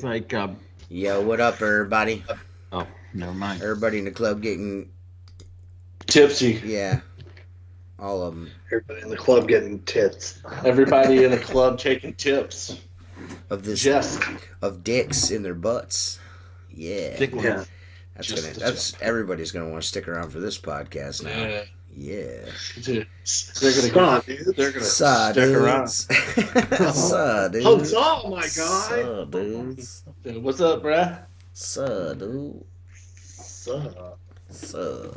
like, Yo, what up, everybody? oh, never mind. Everybody in the club getting tipsy. Yeah, all of them. Everybody in the club getting tits. Everybody in the club taking tips. Of this, Just of dicks in their butts. Yeah, Yeah. That's everybody's gonna want to stick around for this podcast now. Yeah. They're gonna stick around. Suh, dudes. Huzzah, my guy. Suh, dudes. What's up, bruh? Suh, dude. Sup? Suh.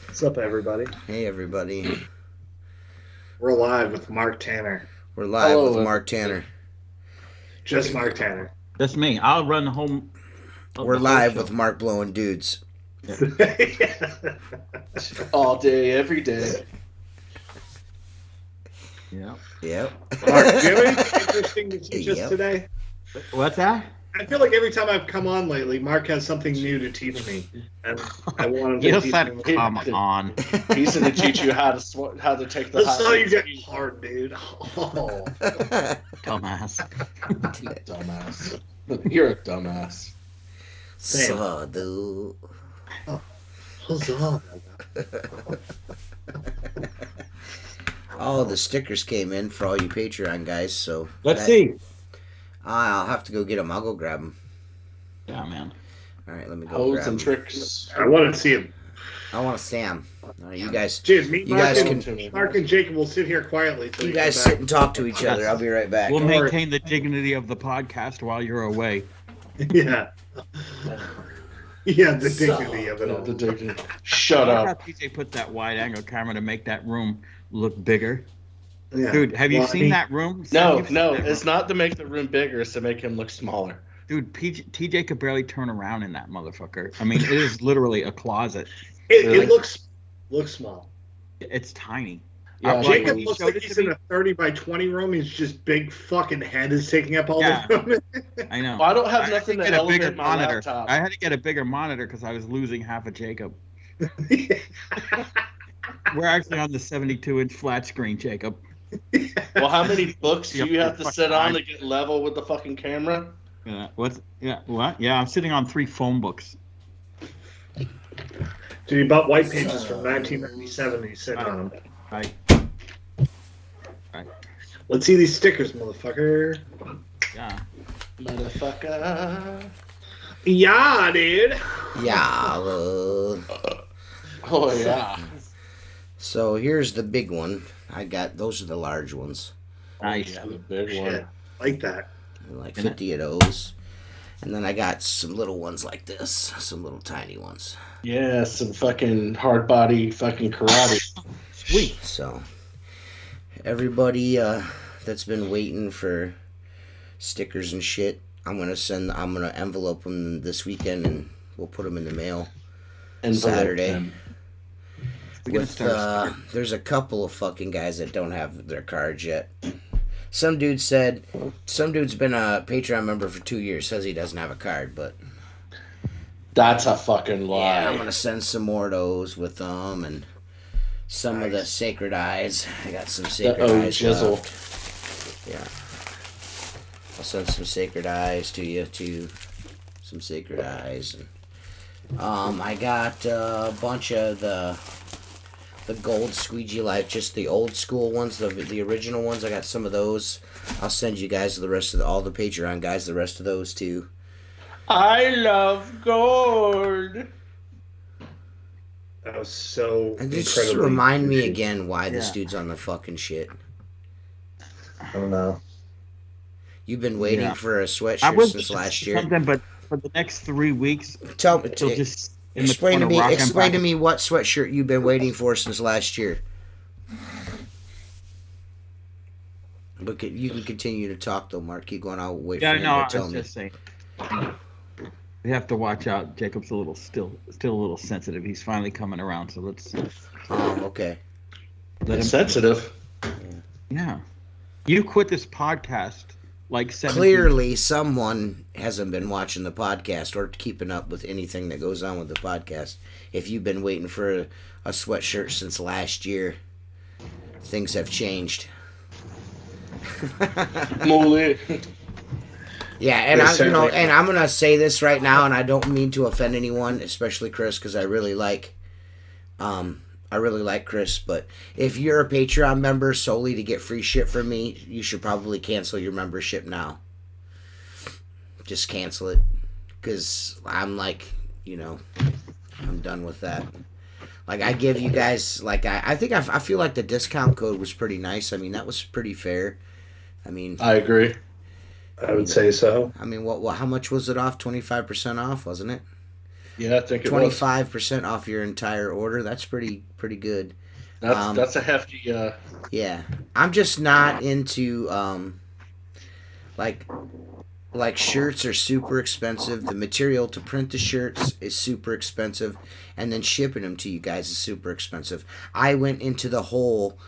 What's up, everybody? Hey, everybody. We're live with Mark Tanner. We're live Hello, with Mark Tanner. Just Mark Tanner. That's me. I'll run home. We're live with Mark blowing dudes. All day, every day. Yeah. Yep. Mark, do you have anything interesting to teach us Yep. today? What's that? I feel like every time I've come on lately, Mark has something new to teach me, and I want him to You teach said, me. come on. He's gonna teach you how to take the That's hot how you seat. get hard, dude. Oh. Dumbass. Dumbass. You're a dumbass. Suh, dude. Huzzah. All the stickers came in for all you Patreon guys, so Let's see. I'll have to go get them. I'll go grab them. Yeah, man. All right, let me go Hoes grab and them. tricks. I want to see him. I want to see them. All right, you guys, Dude, meet You Mark, guys Mark and Jacob will sit here quietly. Till you come guys back. sit and talk to each other. I'll be right back. We'll Don't worry. maintain the dignity of the podcast while you're away. Yeah. Yeah, the dignity of it all. The dignity. Shut I like up. how TJ put that wide angle camera to make that room look bigger. Yeah. Dude, have you Well, I seen mean, that room? No, You've seen no, that it's room? not to make the room bigger, it's to make him look smaller. Dude, TJ could barely turn around in that motherfucker. I mean, it is literally a closet. It looks small. It's tiny. Yeah, Like, Jacob when he looks showed like it he's to in me- a 30 by 20 room. He's just big fucking head is taking up all Yeah. the room. I know. Well, I don't have I had nothing to get a bigger elevate my monitor. laptop. I had to get a bigger monitor because I was losing half of Jacob. We're actually on the 72-inch flat screen, Jacob. Well, how many books do Yep, you have to fucking sit on eye. to get level with the fucking camera? Yeah. What? Yeah. What? Yeah. I'm sitting on 3 phone books. Dude, he bought white pages from 1997 and he's sitting on them. Right. Let's see these stickers, motherfucker. Yeah. Motherfucker. Yeah, dude. Yeah. Oh, yeah. So here's the big one. I got those are the large ones. Nice. Yeah, the big Shit, one. like that. Like And 50 of those. And then I got some little ones like this, some little tiny ones. Yeah, some fucking hard body fucking karate. Sweet. So everybody that's been waiting for stickers and shit, I'm gonna envelope them this weekend and we'll put them in the mail Saturday. We're gonna With start. there's a couple of fucking guys that don't have their cards yet. Some dude's been a Patreon member for 2 years, says he doesn't have a card, but That's a fucking lie. yeah, I'm gonna send some more of those with them and some of the Sacred Eyes. I got some Sacred Eyes jizzle. left. Yeah, I'll send some Sacred Eyes to you too. Some Sacred Eyes. And, I got a bunch of the gold Squeegee Life, just the old school ones, the original ones. I got some of those. I'll send you guys the rest of all the Patreon guys the rest of those too. I love gold. That was so And just incredibly remind me douchey. again why this Yeah. dude's on the fucking shit. I don't know. You've been waiting Yeah. for a I sweatshirt was since last year. something, but for the next 3 weeks, Tell me, it'll just in the explain to corner me, rocking explain to back. me what sweatshirt you've been waiting for since last year. But you can continue to talk though, Mark. Keep going. I'll wait Yeah, for him no, I to tell was me. just saying. We have to watch out. Jacob's still a little sensitive. He's finally coming around, so let's Oh, okay. let him. Sensitive. Yeah, you quit this podcast like 17. Clearly, someone hasn't been watching the podcast or keeping up with anything that goes on with the podcast. If you've been waiting for a sweatshirt since last year, things have changed. Molly. Yeah, and They I, certainly- and I'm gonna say this right now, and I don't mean to offend anyone, especially Chris, because I really like, Chris. But if you're a Patreon member solely to get free shit from me, you should probably cancel your membership now. Just cancel it, because I'm like, I'm done with that. Like I give you guys, like I think I feel like the discount code was pretty nice. I mean, that was pretty fair. I mean, I agree. I would say so. I mean, what? How much was it off? 25% off, wasn't it? Yeah, I think it was. 25% off your entire order. That's pretty good. That's a hefty. Yeah, I'm just not into like shirts are super expensive. The material to print the shirts is super expensive, and then shipping them to you guys is super expensive. I went into the hole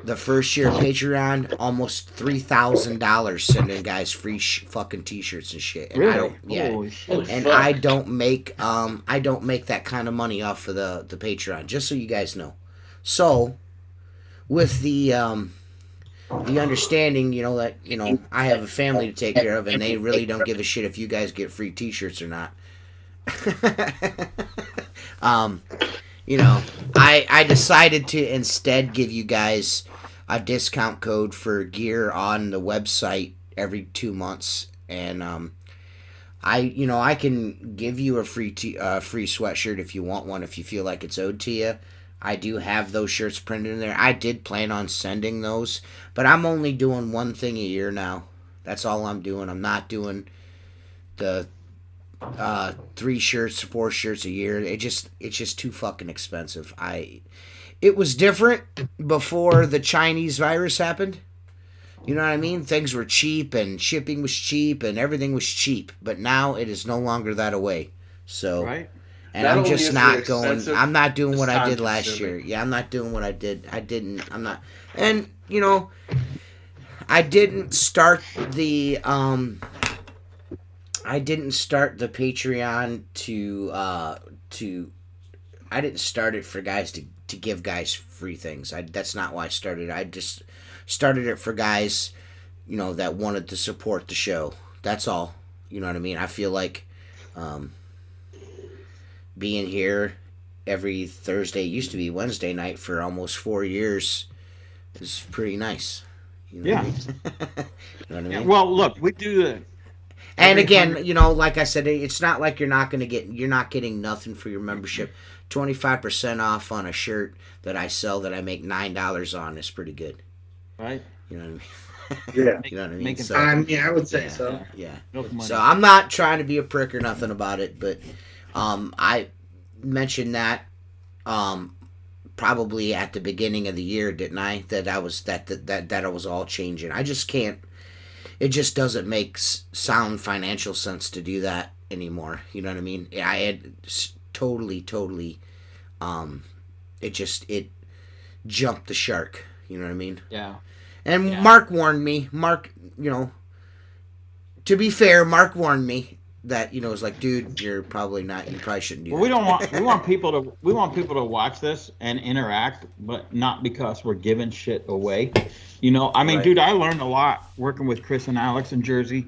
the first year of Patreon, almost $3,000 sending guys free fucking t-shirts and shit. And I Really? don't, yeah. Holy shit. And fuck. I don't make that kind of money off of the Patreon, just so you guys know. So with the understanding, that I have a family to take care of, and they really don't give a shit if you guys get free t-shirts or not. I decided to instead give you guys a discount code for gear on the website every 2 months, and I can give you a free free sweatshirt if you want one, if you feel like it's owed to you. I do have those shirts printed in there. I did plan on sending those, but I'm only doing one thing a year now. That's all I'm doing. I'm not doing the 3 shirts, 4 shirts a year. It's just too fucking expensive. It was different before the Chinese virus happened. You know what I mean? Things were cheap and shipping was cheap and everything was cheap, but now it is no longer that way. So, Right? and Not I'm only just is it not going. expensive, I'm not doing what it's I did last time-consuming. year. Yeah, I'm not doing what I did. I'm not. And I didn't start the Patreon to I didn't start it for guys to give guys free things. That's not why I started. I just started it for guys, that wanted to support the show. That's all. You know what I mean? I feel like being here every Thursday, used to be Wednesday night for almost 4 years, is pretty nice. You know Yeah. what I mean? You know what I mean? Yeah, well, look, we do the. And every again, 100 like I said, it's not like you're not getting nothing for your membership. 25% off on a shirt that I sell that I make $9 on is pretty good. Right? You know what I mean? Yeah. You know what I mean? Making So, I would say yeah, so. yeah. milk money. So I'm not trying to be a prick or nothing about it, but I mentioned that probably at the beginning of the year, didn't I? That I was that it was all changing. I just can't. It just doesn't make sound financial sense to do that anymore. You know what I mean? I had totally. It jumped the shark. You know what I mean? Yeah. And Yeah. Mark warned me. Mark, to be fair, Mark warned me that it's like, dude, you probably shouldn't do Well, that. we want people to watch this and interact, but not because we're giving shit away. I mean, Right. dude, I learned a lot working with Chris and Alex in Jersey,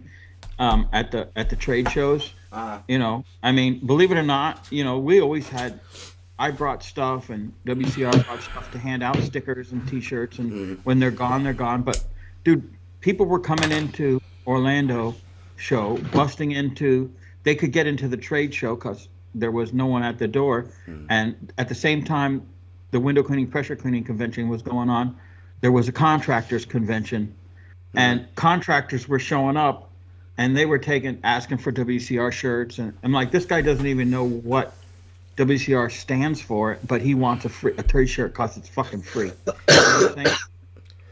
at the trade shows. I mean, believe it or not, we always had. I brought stuff, and WCR brought stuff to hand out, stickers and T-shirts, and when they're gone, they're gone. But, dude, people were coming into Orlando show, busting into. They could get into the trade show because there was no one at the door, and at the same time, the window cleaning, pressure cleaning convention was going on. There was a contractors convention, and contractors were showing up, and they were asking for WCR shirts, and I'm like, this guy doesn't even know what WCR stands for, but he wants a trade shirt because it's fucking free. You know what I'm saying?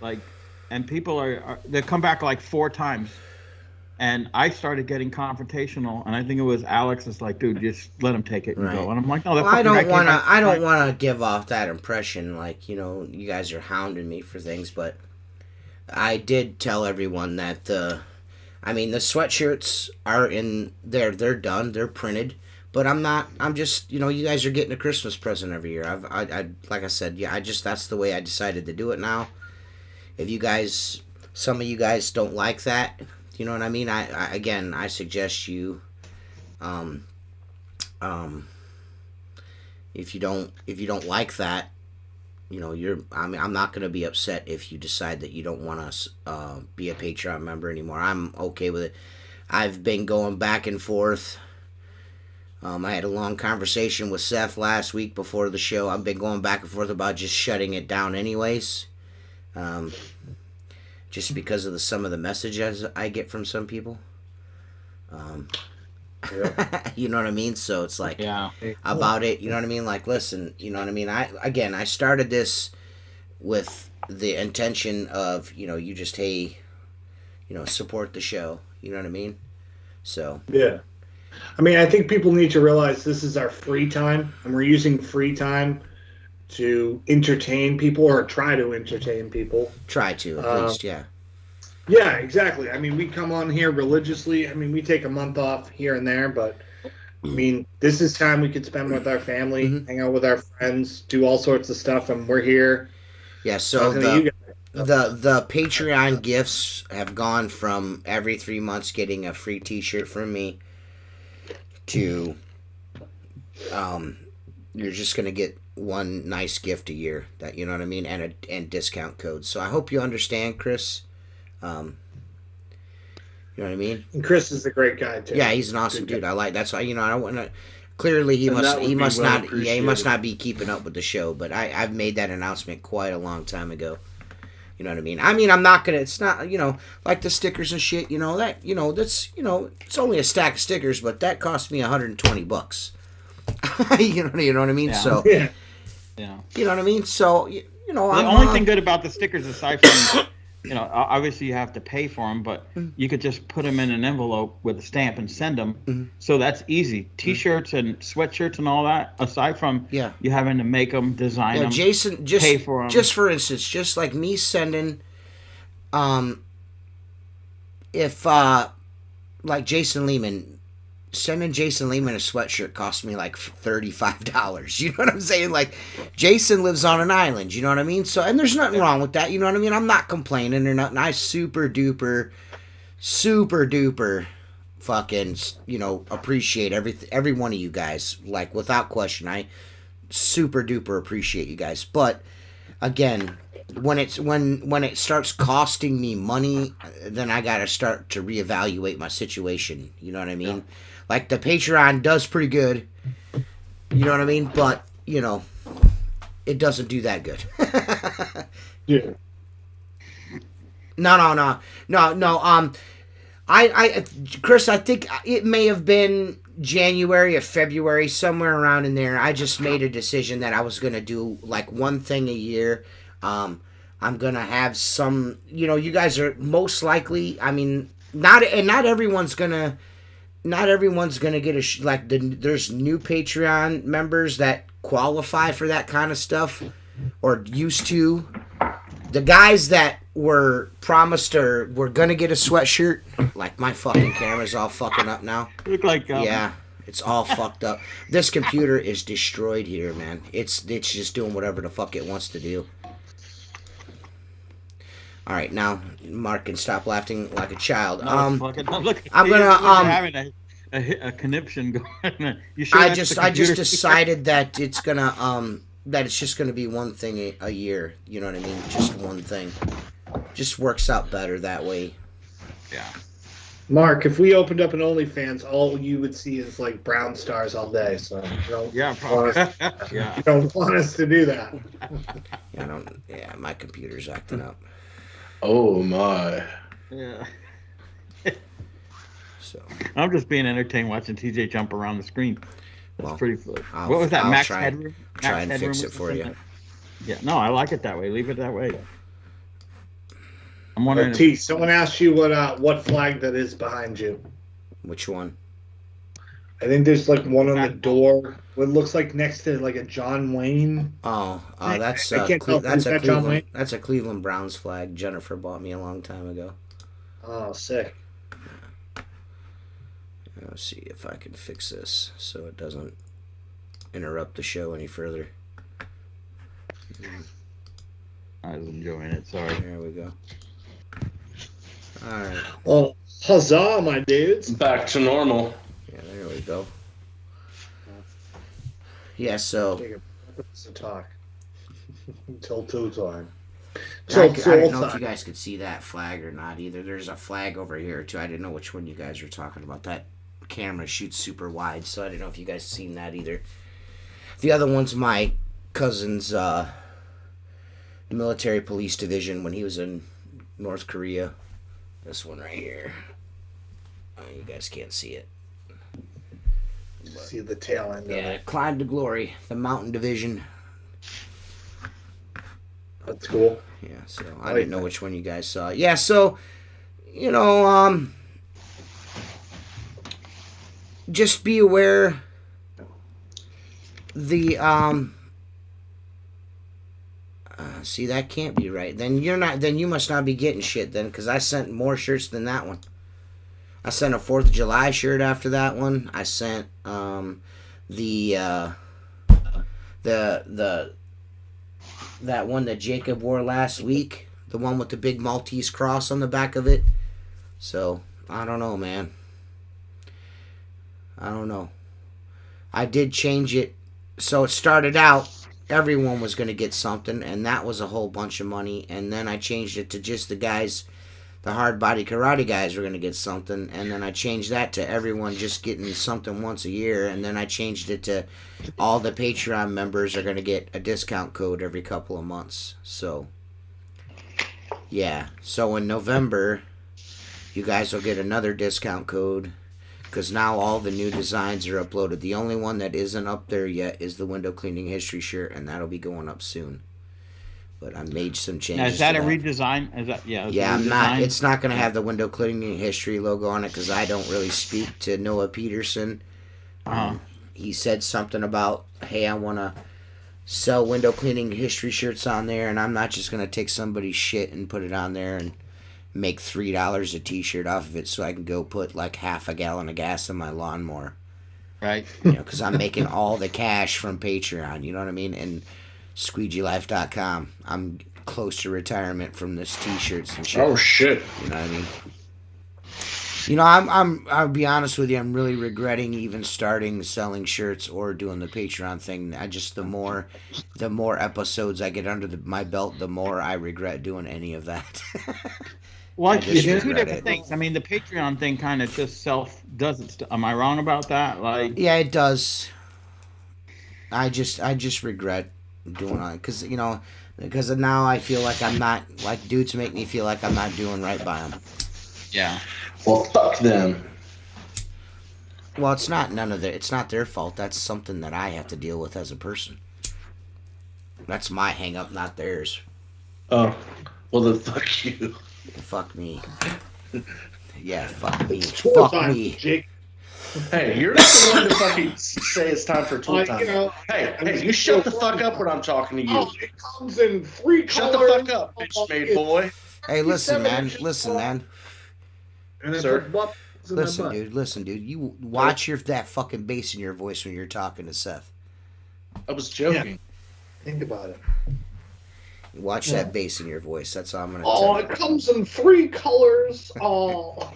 Like, and people they come back like 4 times, and I started getting confrontational, and I think it was Alex is like, dude, just let him take it and Right. go. And I'm like, no, that Well, I fucking guy don't came want to. back I don't tonight. want to give off that impression, like you guys are hounding me for things. But I did tell everyone that the sweatshirts are in there. They're done. They're printed. But I'm not. I'm just. You guys are getting a Christmas present every year. I like I said. Yeah. That's the way I decided to do it now. If some of you guys don't like that, You know what I mean? I suggest you, um, if you don't like that, I'm not going to be upset if you decide that you don't want to be a Patreon member anymore. I'm okay with it. I've been going back and forth. I had a long conversation with Seth last week before the show. I've been going back and forth about just shutting it down anyways. Just because of some of the messages I get from some people. You know what I mean? So it's like about it. You know what I mean? Like, listen. You know what I mean? I started this with the intention of you just support the show. You know what I mean? So yeah. I mean, I think people need to realize this is our free time, and we're using free time to entertain people or try to entertain people. Try to, at least, yeah. Yeah, exactly. I mean, we come on here religiously. I mean, we take a month off here and there, but I mean, this is time we could spend with our family, hang out with our friends, do all sorts of stuff, and we're here. Yeah, so the Patreon gifts have gone from every 3 months getting a free T-shirt from me to you're just gonna get one nice gift a year, that you know what I mean, and discount codes. So I hope you understand, Chris. You know what I mean? And Chris is a great guy too. Yeah, he's an awesome dude. I like that's why I don't want to. Clearly, he must not be keeping up with the show. But I've made that announcement quite a long time ago. You know what I mean? I mean, I'm not gonna. It's not like the stickers and shit. That's it's only a stack of stickers, but that cost me $120. you know what I mean? Yeah. So yeah. You know what I mean? So the only thing good about the stickers, aside from obviously you have to pay for them, but you could just put them in an envelope with a stamp and send them. Mm-hmm. So that's easy. T-shirts and sweatshirts and all that, aside from you having to make them, design them, Jason, pay for them. Just for instance, just like me sending, if like Jason Lehman. Sending Jason Lehman a sweatshirt cost me like $35. You know what I'm saying? Like, Jason lives on an island. You know what I mean? So, and there's nothing wrong with that. You know what I mean? I'm not complaining or nothing. I super duper fucking, appreciate every one of you guys. Like, without question, I super duper appreciate you guys. But again, when it starts costing me money, then I gotta start to reevaluate my situation. You know what I mean? Yeah. Like, the Patreon does pretty good. You know what I mean? But it doesn't do that good. Yeah. No. Chris, I think it may have been January or February, somewhere around in there. I just made a decision that I was gonna do like one thing a year. I'm gonna have some. You guys are most likely. I mean, not everyone's gonna get there's new Patreon members that qualify for that kind of stuff, or used to. The guys that were promised or were gonna get a sweatshirt, like my fucking camera's all fucking up now. Look like yeah, it's all fucked up. This computer is destroyed here, man. It's just doing whatever the fuck it wants to do. All right, now Mark can stop laughing like a child. Look, I'm gonna having a conniption going. You sure I just decided that it's gonna that it's just gonna be one thing a year. You know what I mean? Just one thing. Just works out better that way. Yeah. Mark, if we opened up an OnlyFans, all you would see is like brown stars all day. So probably. You don't want us to do that. Yeah, my computer's acting up. Oh my. Yeah. So I'm just being entertained watching TJ jump around the screen. It's pretty fun. What was that? I'll Max try, Headroom? Try and fix it for you. Yeah, no, I like it that way. Leave it that way. I'm wondering. Someone asked you what flag that is behind you. Which one? I think there's like one on the door. What looks like next to like a John Wayne. That's John Wayne? That's a Cleveland Browns flag. Jennifer bought me a long time ago. Oh, sick. Let's see if I can fix this so it doesn't interrupt the show any further. I was enjoying it. Sorry. There we go. All right. Well, Huzzah, my dudes. Back to normal. Yeah, there we go. Yeah, so To talk until 2 time. I didn't know if you guys could see that flag or not either. There's a flag over here too. I didn't know which one you guys were talking about. That camera shoots super wide, so I didn't know if you guys seen that either. The other one's my cousin's military police division when he was in North Korea. This one right here. Oh, you guys can't see it. See the tail end of it. Climb to Glory, the Mountain Division. That's cool. Yeah, so I didn't know which one you guys saw. Yeah, so, you know, just be aware the, see, that can't be right. Then you must not be getting shit then, because I sent more shirts than that one. I sent a 4th of July shirt after that one. I sent, that one that Jacob wore last week, the one with the big Maltese cross on the back of it. So, I don't know, man. I don't know. I did change it. So it started out, everyone was going to get something, and that was a whole bunch of money. And then I changed it to just the guys, the hard body karate guys were going to get something. And then I changed that to everyone just getting something once a year. And then I changed it to all the Patreon members are going to get a discount code every couple of months. So, yeah. So in November, you guys will get another discount code because now all the new designs are uploaded. The only one that isn't up there yet is the window cleaning history shirt, and that'll be going up soon. But I made some changes. Now, is that a redesign? Is that Yeah, I'm not. It's not going to have the window cleaning history logo on it because I don't really speak to Noah Peterson. He said something about, hey, I want to sell window cleaning history shirts on there, and I'm not just going to take somebody's shit and put it on there and make $3 a t-shirt off of it so I can go put like half a gallon of gas in my lawnmower. Right. You know, because I'm making all the cash from Patreon, you know what I mean? And SqueegeeLife.com. I'm close to retirement from this t-shirts and shit. Oh, shit. You know what I mean? You know, I'll be honest with you, I'm really regretting even starting selling shirts or doing the Patreon thing. The more episodes I get under my belt, the more I regret doing any of that. Well, it's two different things. I mean, the Patreon thing kind of just does it. Am I wrong about that? Like, yeah, it does. I just regret doing it because now I feel like I'm not, like, dudes make me feel like I'm not doing right by them. Yeah. Well, fuck them. Well, it's not their fault. That's something that I have to deal with as a person. That's my hang up, not theirs. Oh, well then fuck you. Fuck me. Yeah, fuck me. Fuck me. Jake. Hey, you're not the one to fucking say it's time for tool time. Hey, you shut the fuck up when I'm talking to you. Oh, it comes in 3 colors. Shut the fuck up, bitch made boy. Hey, listen, man. And then Sir? put buttons in my butt. Listen, dude. You watch that fucking bass in your voice when you're talking to Seth. I was joking. Yeah. Think about it. Watch that bass in your voice. That's all I'm gonna tell you. Oh, it comes in 3 colors. Oh.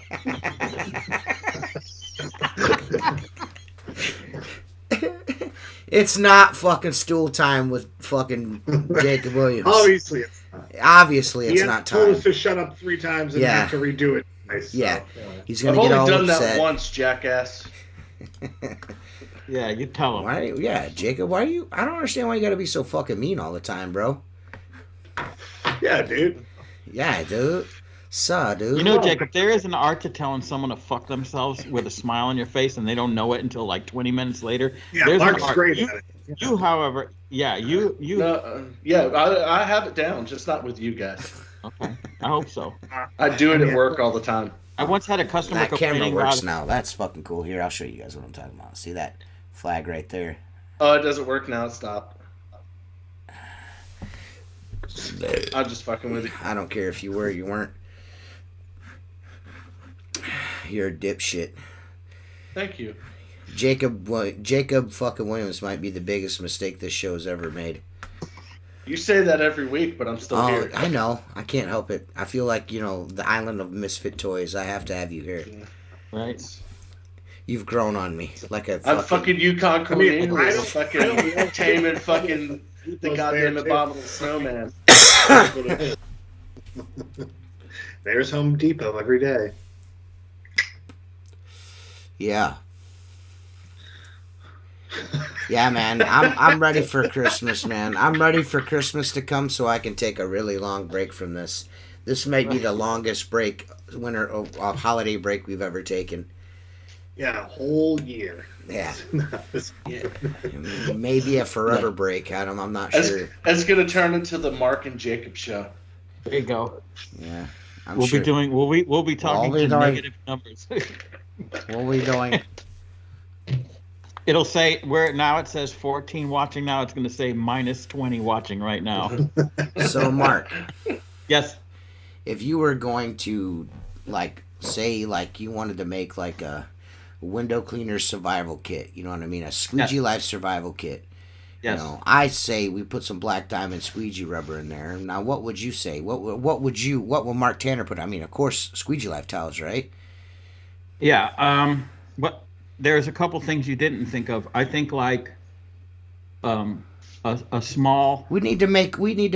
It's not fucking stool time with fucking Jacob Williams. Obviously, it's not time. He told us to shut up 3 times and have to redo it. Nice, yeah. So, He's gonna get all upset. I've only done that once, jackass. Yeah, you tell him. Why? Yeah, Jacob. Why are you? I don't understand why you gotta be so fucking mean all the time, bro. Yeah, dude. Yeah, dude. Dude. You know, Jacob, there is an art to telling someone to fuck themselves with a smile on your face, and they don't know it until like 20 minutes later. Yeah, There's Mark's great at it. You, however, you. I have it down, just not with you guys. Okay, I hope so. I do it at work all the time. I once had a customer that camera complaining works about now. That's fucking cool. Here, I'll show you guys what I'm talking about. See that flag right there? Oh, it doesn't work now. It stopped. I'm just fucking with you. I don't care if you were or you weren't. You're a dipshit. Thank you. Jacob fucking Williams might be the biggest mistake this show's ever made. You say that every week, but I'm still here. I know. I can't help it. I feel like, the island of misfit toys. I have to have you here. Right. You've grown on me like a I'm fucking Yukon Queen. I I don't- fucking taming fucking the goddamn abominable snowman. There's Home Depot every day. Yeah. Yeah, man. I'm ready for Christmas, man. I'm ready for Christmas to come so I can take a really long break from this. This may be the longest holiday break we've ever taken. Yeah, a whole year. Yeah. Maybe a forever break, Adam. I'm not sure. It's gonna turn into the Mark and Jacob show. There you go. Yeah. We'll be talking to negative numbers. What are we doing? It'll say it says 14 watching now. It's going to say minus 20 watching right now. So, Mark. Yes. If you were going to, say you wanted to make, a window cleaner survival kit, you know what I mean? A Squeegee Life survival kit. Yes. I say we put some black diamond squeegee rubber in there. Now, what would you say? What will Mark Tanner put? I mean, of course, Squeegee Life towels, right? Yeah. But there's a couple things you didn't think of. I think a small. We need to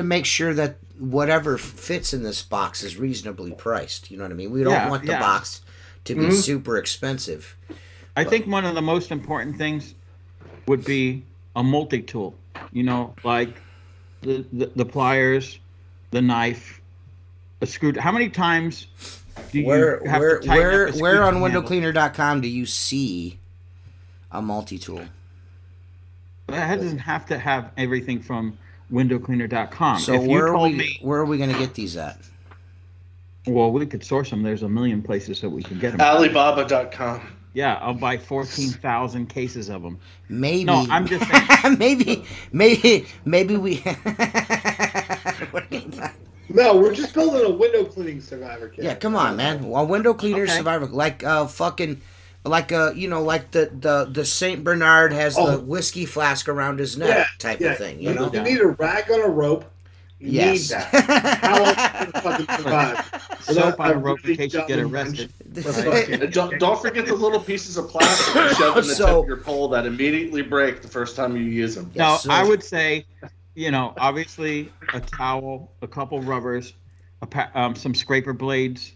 make sure that whatever fits in this box is reasonably priced. You know what I mean? We don't want the box to be super expensive. I think one of the most important things would be a multi-tool. Like the pliers, the knife, a screw. How many times do you have to tighten up a squeegee where on handle? windowcleaner.com do you see a multi-tool? That doesn't have to have everything from windowcleaner.com. So if where you are told we me, where are we going to get these at? well, we could source them. There's a million places that we can get them. Alibaba.com. Yeah, I'll buy 14,000 cases of them. Maybe. No, I'm just saying. maybe we. No, we're just building a window cleaning survivor kit. Yeah, come on, man. A window cleaner survivor, like the Saint Bernard has the whiskey flask around his neck type of thing. You know, you need a rag on a rope. You need that. How else can you fucking survive? Soap on a rope in case you get arrested. And don't forget the little pieces of plastic you shove in the tip of your pole that immediately break the first time you use them. Now, I would say, obviously a towel, a couple rubbers, some scraper blades.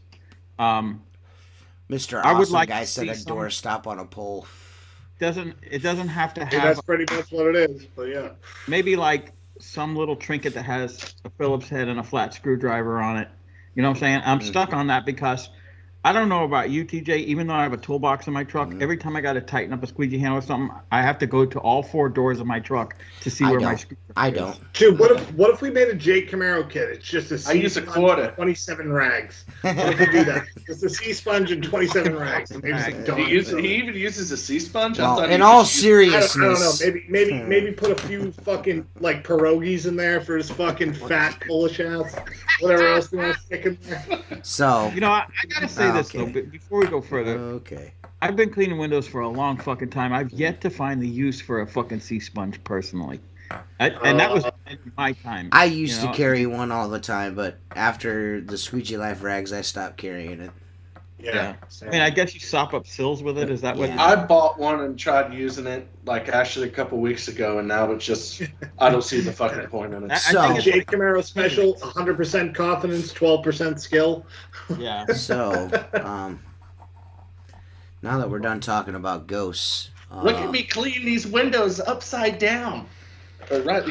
Mr. I would Awesome like Guy to said see a some- doorstop on a pole. It doesn't have to Yeah, have that's pretty much what it is. But yeah. maybe like some little trinket that has a Phillips head and a flat screwdriver on it. You know what I'm saying? I'm stuck on that because I don't know about you, TJ. Even though I have a toolbox in my truck, every time I got to tighten up a squeegee handle or something, I have to go to all four doors of my truck to see where my screwdriver I is. don't. Dude, what if we made a Jake Camaro kit? It's just a I use a quarter. 27 rags. What if we do that? Just a sea sponge and 27 rags. And maybe some He dogs. even uses a sea sponge. Well, I thought in he all just used- seriousness, I don't know. Maybe put a few fucking like pierogies in there for his fucking fat Polish ass. Whatever else you want to stick in there. so I gotta say this Okay. though, but before we go further, okay. I've been cleaning windows for a long fucking time. I've yet to find the use for a fucking sea sponge personally, and that was in my time. I used to carry one all the time, but after the Squeegee Life rags, I stopped carrying it. Yeah. I mean, I guess you sop up sills with it. Is that what? Yeah. I bought one and tried using it actually a couple weeks ago, and now it's just I don't see the fucking point in it. I So- think it's Jake Camaro special, 100% confidence, 12% skill. yeah. So, now that we're done talking about ghosts, Look at me clean these windows upside down. Or right,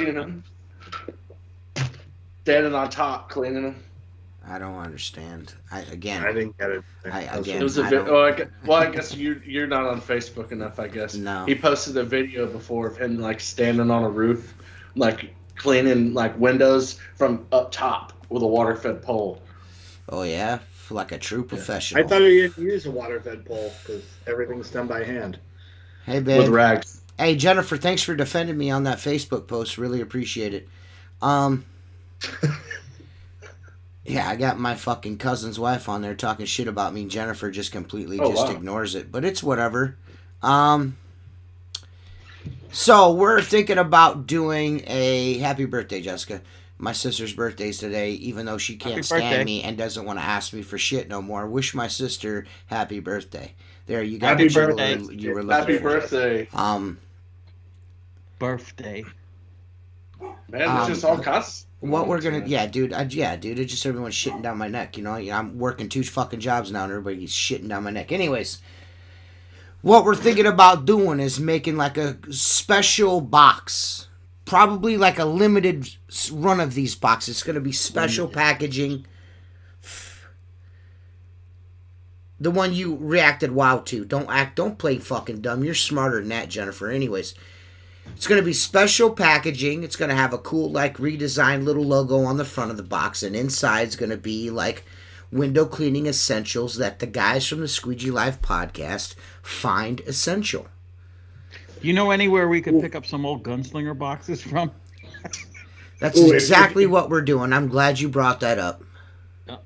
standing on top, cleaning them. I don't understand. I Again, didn't get it. again, It was a I bit. don't- I guess you're not on Facebook enough. I guess. No. He posted a video before of him standing on a roof, cleaning windows from up top with a water-fed pole. oh yeah, like a true professional. I thought he didn't use a water-fed pole because everything's done by hand. Hey, With babe. rags. Hey, Jennifer, thanks for defending me on that Facebook post. Really appreciate it. Yeah, I got my fucking cousin's wife on there talking shit about me. Jennifer just completely Oh, wow. ignores it, but it's whatever. So we're thinking about doing a happy birthday, Jessica. My sister's birthday's today, even though she can't stand me and doesn't want to ask me for shit no more. Wish my sister happy birthday. There, you got Happy what birthday. you were looking Happy for. birthday. Birthday. Man, it's just all cuss. What we're gonna, dude, it's just everyone's shitting down my neck. You know, I'm working 2 fucking jobs now, and everybody's shitting down my neck. Anyways, what we're thinking about doing is making like a special box, probably like a limited run of these boxes. It's gonna be special packaging. The one you reacted wow to. Don't play fucking dumb. You're smarter than that, Jennifer. Anyways. It's going to be special packaging. It's going to have a cool, like, redesigned little logo on the front of the box. And inside's going to be, like, window cleaning essentials that the guys from the Squeegee Live podcast find essential. Do you know anywhere we could pick up some old gunslinger boxes from? That's exactly what we're doing. I'm glad you brought that up.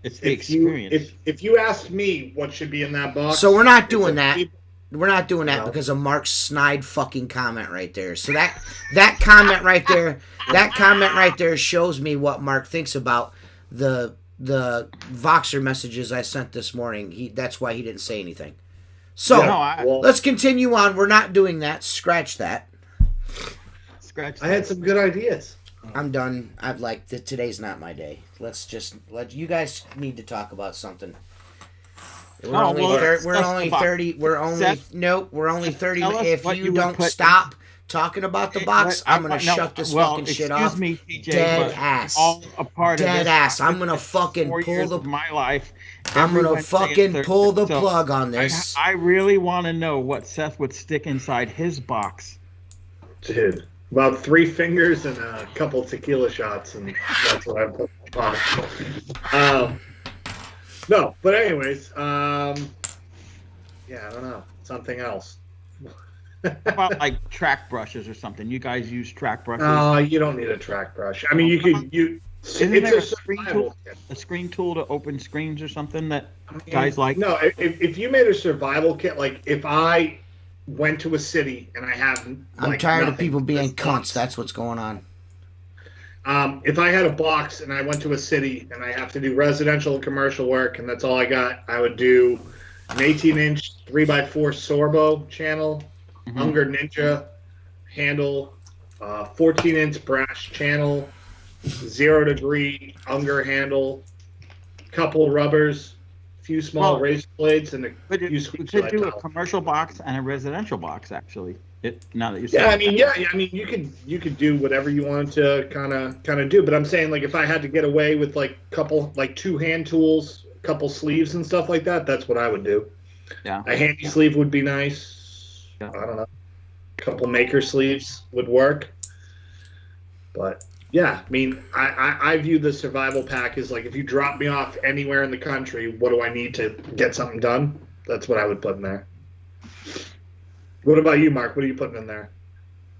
It's the experience. If you asked me what should be in that box... So we're not doing that. We're not doing that because of Mark's snide fucking comment right there. So that comment right there shows me what Mark thinks about the Voxer messages I sent this morning. That's why he didn't say anything. So let's continue on. We're not doing that. Scratch that. I had some good ideas. I'm done. I'd like today's not my day. Let's just let you guys need to talk about something. We're only 30. We're only 30. If you don't stop talking about the box, I'm gonna shut this fucking shit off. Me, TJ, dead ass. All a part dead of this. ass. I'm gonna fucking pull the my life. I'm gonna fucking pull the plug on this. I really want to know what Seth would stick inside his box. Dude, about 3 fingers and a couple tequila shots, and that's what I put in the box. No, but anyways, I don't know. Something else. How about like track brushes or something? You guys use track brushes? No, you don't need a track brush. I mean, it's a screen tool to open screens or something that guys like? No, if you made a survival kit, like if I went to a city and I have... I'm tired of people being cunts. That's what's going on. If I had a box and I went to a city and I have to do residential and commercial work and that's all I got, I would do an 18-inch 3x4 Sorbo channel, Unger Ninja handle, 14-inch brass channel, 0-degree Unger handle, couple rubbers, a few small razor blades, and a few squeegee. You could do a commercial box and a residential box, actually. Now that you you could do whatever you wanted to kind of do, but I'm saying like if I had to get away with like 2 hand tools, a couple sleeves and stuff like that, that's what I would do. Yeah, a handy sleeve would be nice. Yeah. I don't know, a couple maker sleeves would work. But yeah, I mean, I view the survival pack as like if you drop me off anywhere in the country, what do I need to get something done? That's what I would put in there. What about you, Mark? What are you putting in there?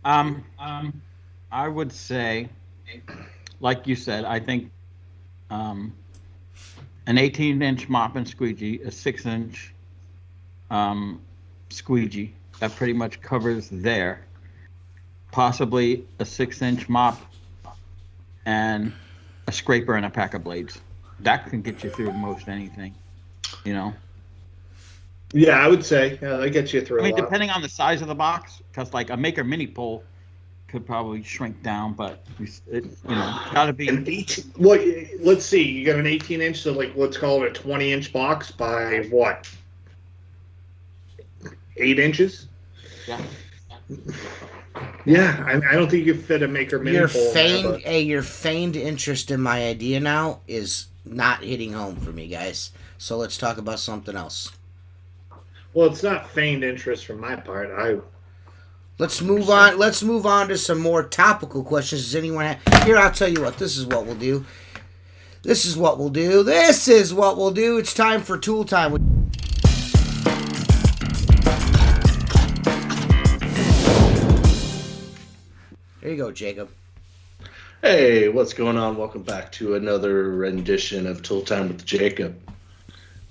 I would say, like you said, I think an 18-inch mop and squeegee, a 6-inch squeegee. That pretty much covers there. Possibly a 6-inch mop and a scraper and a pack of blades. That can get you through most anything, you know. Yeah, I would say that gets you through. I mean, depending on the size of the box, because like a Maker Mini pole could probably shrink down, but gotta be an 18. Well, let's see. You got an 18-inch, so like let's call it a 20-inch box by what? 8 inches. Yeah. Yeah, I don't think you could fit a Maker Mini pole. Your feigned interest in my idea now is not hitting home for me, guys. So let's talk about something else. Well, it's not feigned interest from my part. Let's move on. Let's move on to some more topical questions. Does anyone have... Here, I'll tell you what. This is what we'll do. It's time for tool time. There you go, Jacob. Hey, what's going on? Welcome back to another rendition of Tool Time with Jacob.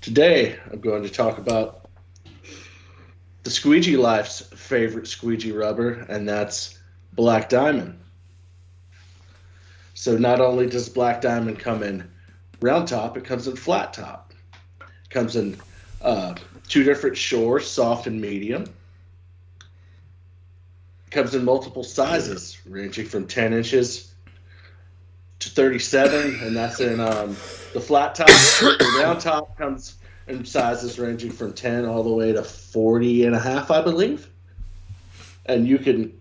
Today, I'm going to talk about the Squeegee Life's favorite squeegee rubber, and that's Black Diamond. So not only does Black Diamond come in round top, it comes in flat top. It comes in 2 different shores, soft and medium. It comes in multiple sizes, ranging from 10 inches to 37, and that's in the flat top. The round top comes in sizes ranging from 10 all the way to 40 and a half, I believe. And you can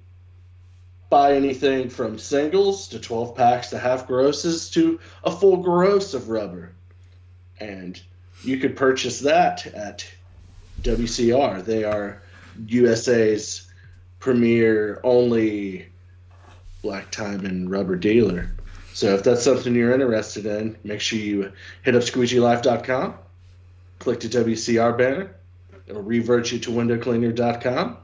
buy anything from singles to 12 packs to half grosses to a full gross of rubber. And you could purchase that at WCR. They are USA's premier only Black Diamond rubber dealer. So if that's something you're interested in, make sure you hit up squeegeelife.com, click the WCR banner. It'll revert you to windowcleaner.com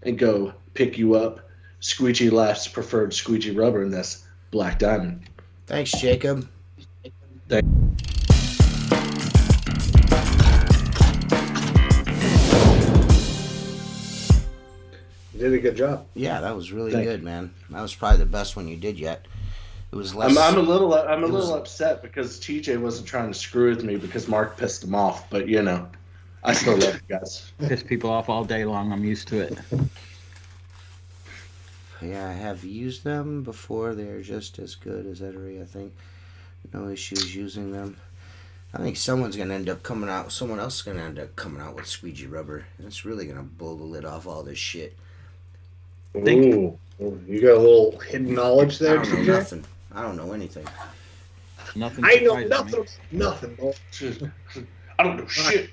and go pick you up Squeegee Life's preferred squeegee rubber, and that's Black Diamond. Thanks, Jacob. Thank- You did a good job. Yeah, that was really Thank good, man. That was probably the best one you did yet. It was less. I'm a little upset because TJ wasn't trying to screw with me because Mark pissed him off, but you know, I still love you guys. Piss people off all day long. I'm used to it. Yeah, I have used them before. They're just as good as Etery, I think. No issues using them. I think someone else is going to end up coming out with squeegee rubber. And it's really going to blow the lid off all this shit. Ooh, you got a little hidden knowledge I there, don't know TJ? nothing. I don't know anything. Nothing. I know surprises me. nothing. Boy. I don't know shit.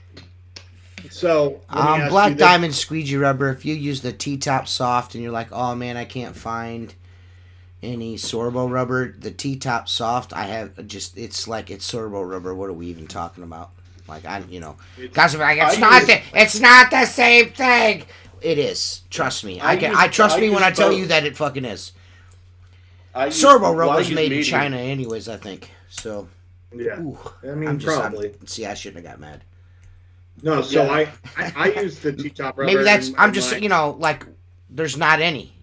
So, let me ask Black you this. Diamond squeegee rubber, if you use the T-Top Soft and you're like, oh man, I can't find any Sorbo rubber, the T-Top Soft, I have just, it's like, it's Sorbo rubber. What are we even talking about? Like, guys will be like, it's not the same thing. It is. Trust me. Trust me when I tell you that it fucking is. Sorbo rubber is made in China anyways, I think. So, Yeah. ooh, I mean, probably. see, I shouldn't have got mad. No, so Yeah. I use the T-top rubber. Maybe that's, in I'm just, my- like, there's not any.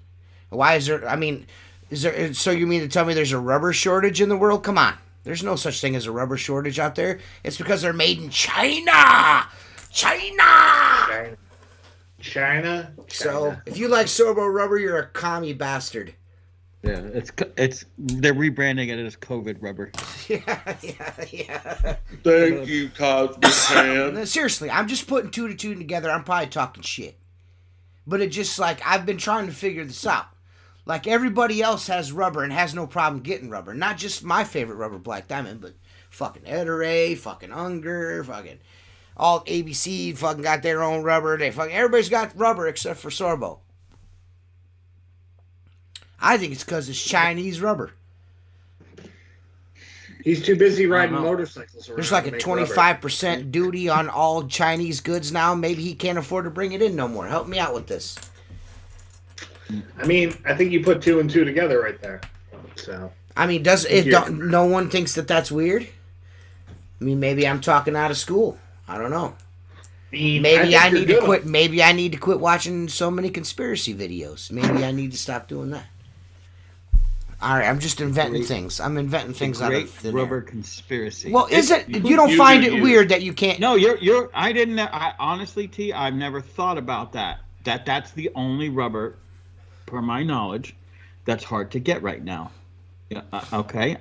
Why is there, I mean, is there, so you mean to tell me there's a rubber shortage in the world? Come on. There's no such thing as a rubber shortage out there. It's because they're made in China. China. So, if you like Sorbo rubber, you're a commie bastard. Yeah, it's they're rebranding it as COVID rubber. yeah. Thank you, Cosmic Fan. Seriously, I'm just putting 2 to 2 together. I'm probably talking shit. But it just like, I've been trying to figure this out. Like everybody else has rubber and has no problem getting rubber. Not just my favorite rubber, Black Diamond, but fucking Eteray, fucking Unger, fucking all ABC fucking got their own rubber. Everybody's got rubber except for Sorbo. I think it's because it's Chinese rubber. He's too busy riding motorcycles around. There's like to a make 25% duty on all Chinese goods now. Maybe he can't afford to bring it in no more. Help me out with this. rubber. I mean, I think you put 2 and 2 together right there. So. I mean, no one thinks that that's weird? I mean, maybe I'm talking out of school. I don't know. Maybe I need to quit. Maybe I need to quit watching so many conspiracy videos. Maybe I need to stop doing that. All right, I'm just inventing things. I'm inventing things out of thin rubber air. conspiracy. Well, is it? You don't find it weird that you can't? No, I honestly, T, I've never thought about that. That's the only rubber, per my knowledge, that's hard to get right now. Yeah. Okay.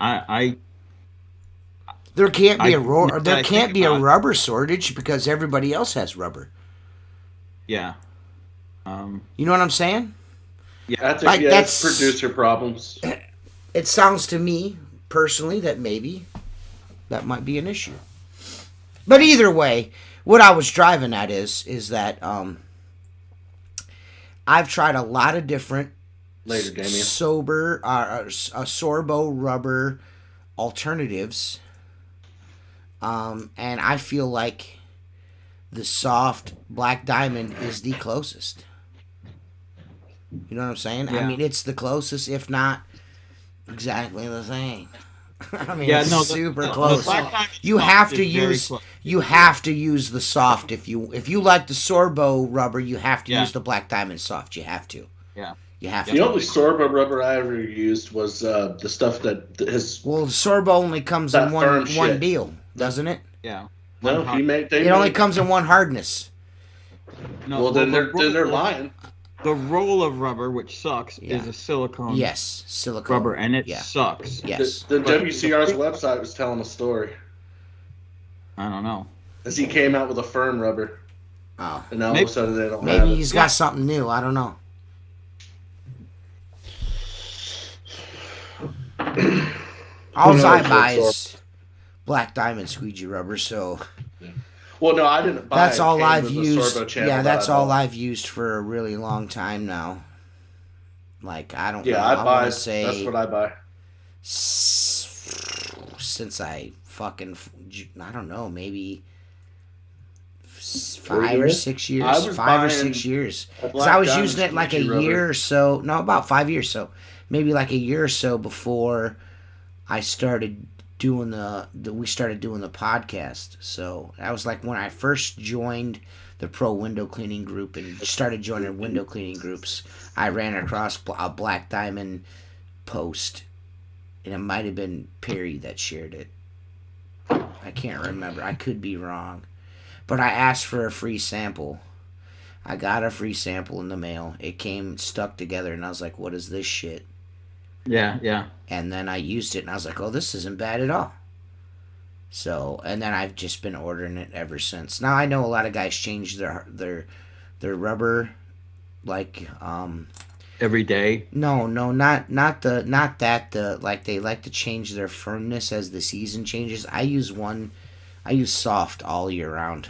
There can't be a about rubber shortage because everybody else has rubber. Yeah. You know what I'm saying? Yeah. That's producer problems. It sounds to me, personally, that maybe that might be an issue. But either way, what I was driving at is that I've tried a lot of different Sorbo rubber alternatives, and I feel like the soft Black Diamond is the closest. You know what I'm saying? Yeah. I mean, it's the closest, if not exactly the same. I mean, Yeah, it's no, super the close. Black Diamond You soft have to is very use close. you have to use the soft if you like the Sorbo rubber. You have to Yeah. use the Black Diamond soft. You have to. Yeah. You have The to. only Sorbo rubber I ever used was the stuff that has. Well, the Sorbo only comes in That firm one shit. deal, doesn't it? Yeah. No, One hot- It only comes in one hardness. No, Well, then the they're roll- lying. The roll of rubber, which sucks, Yeah. is a silicone Yes, silicone rubber, and it Yeah. sucks. Yes. The But- WCR's website was telling a story. I don't know. As he came out with a firm rubber, Oh, and now all Maybe- of a sudden they don't have maybe it. he's got something new. I don't know. All knows I what's buy up? is Black Diamond squeegee rubber, so Well, no, I didn't buy that's it. It all came I've with the used. Sorbo channel Yeah, that that's I all bought. I've used for a really long time now. Like I don't know. Yeah, I I buy. want to That's say what I buy. since I fucking I don't know, maybe 4 5 or years? 6 I years. was 5 or buying 6 years. a Because Black I was Diamond using it like a squeegee year rubber. or so. No, about 5 years. So maybe like a year or so before I started doing we started doing the podcast. So that was like when I first joined the pro window cleaning group and started joining window cleaning groups. I ran across a Black Diamond post, and it might have been Perry that shared it. I can't remember. I could be wrong. But I asked for a free sample. I got a free sample in the mail. It came stuck together, and I was like, what is this shit? Yeah, yeah. And then I used it, and I was like, oh, this isn't bad at all. So, and then I've just been ordering it ever since. Now, I know a lot of guys change their rubber, like, Every day. no, not that, like, they like to change their firmness as the season changes. I use soft all year round.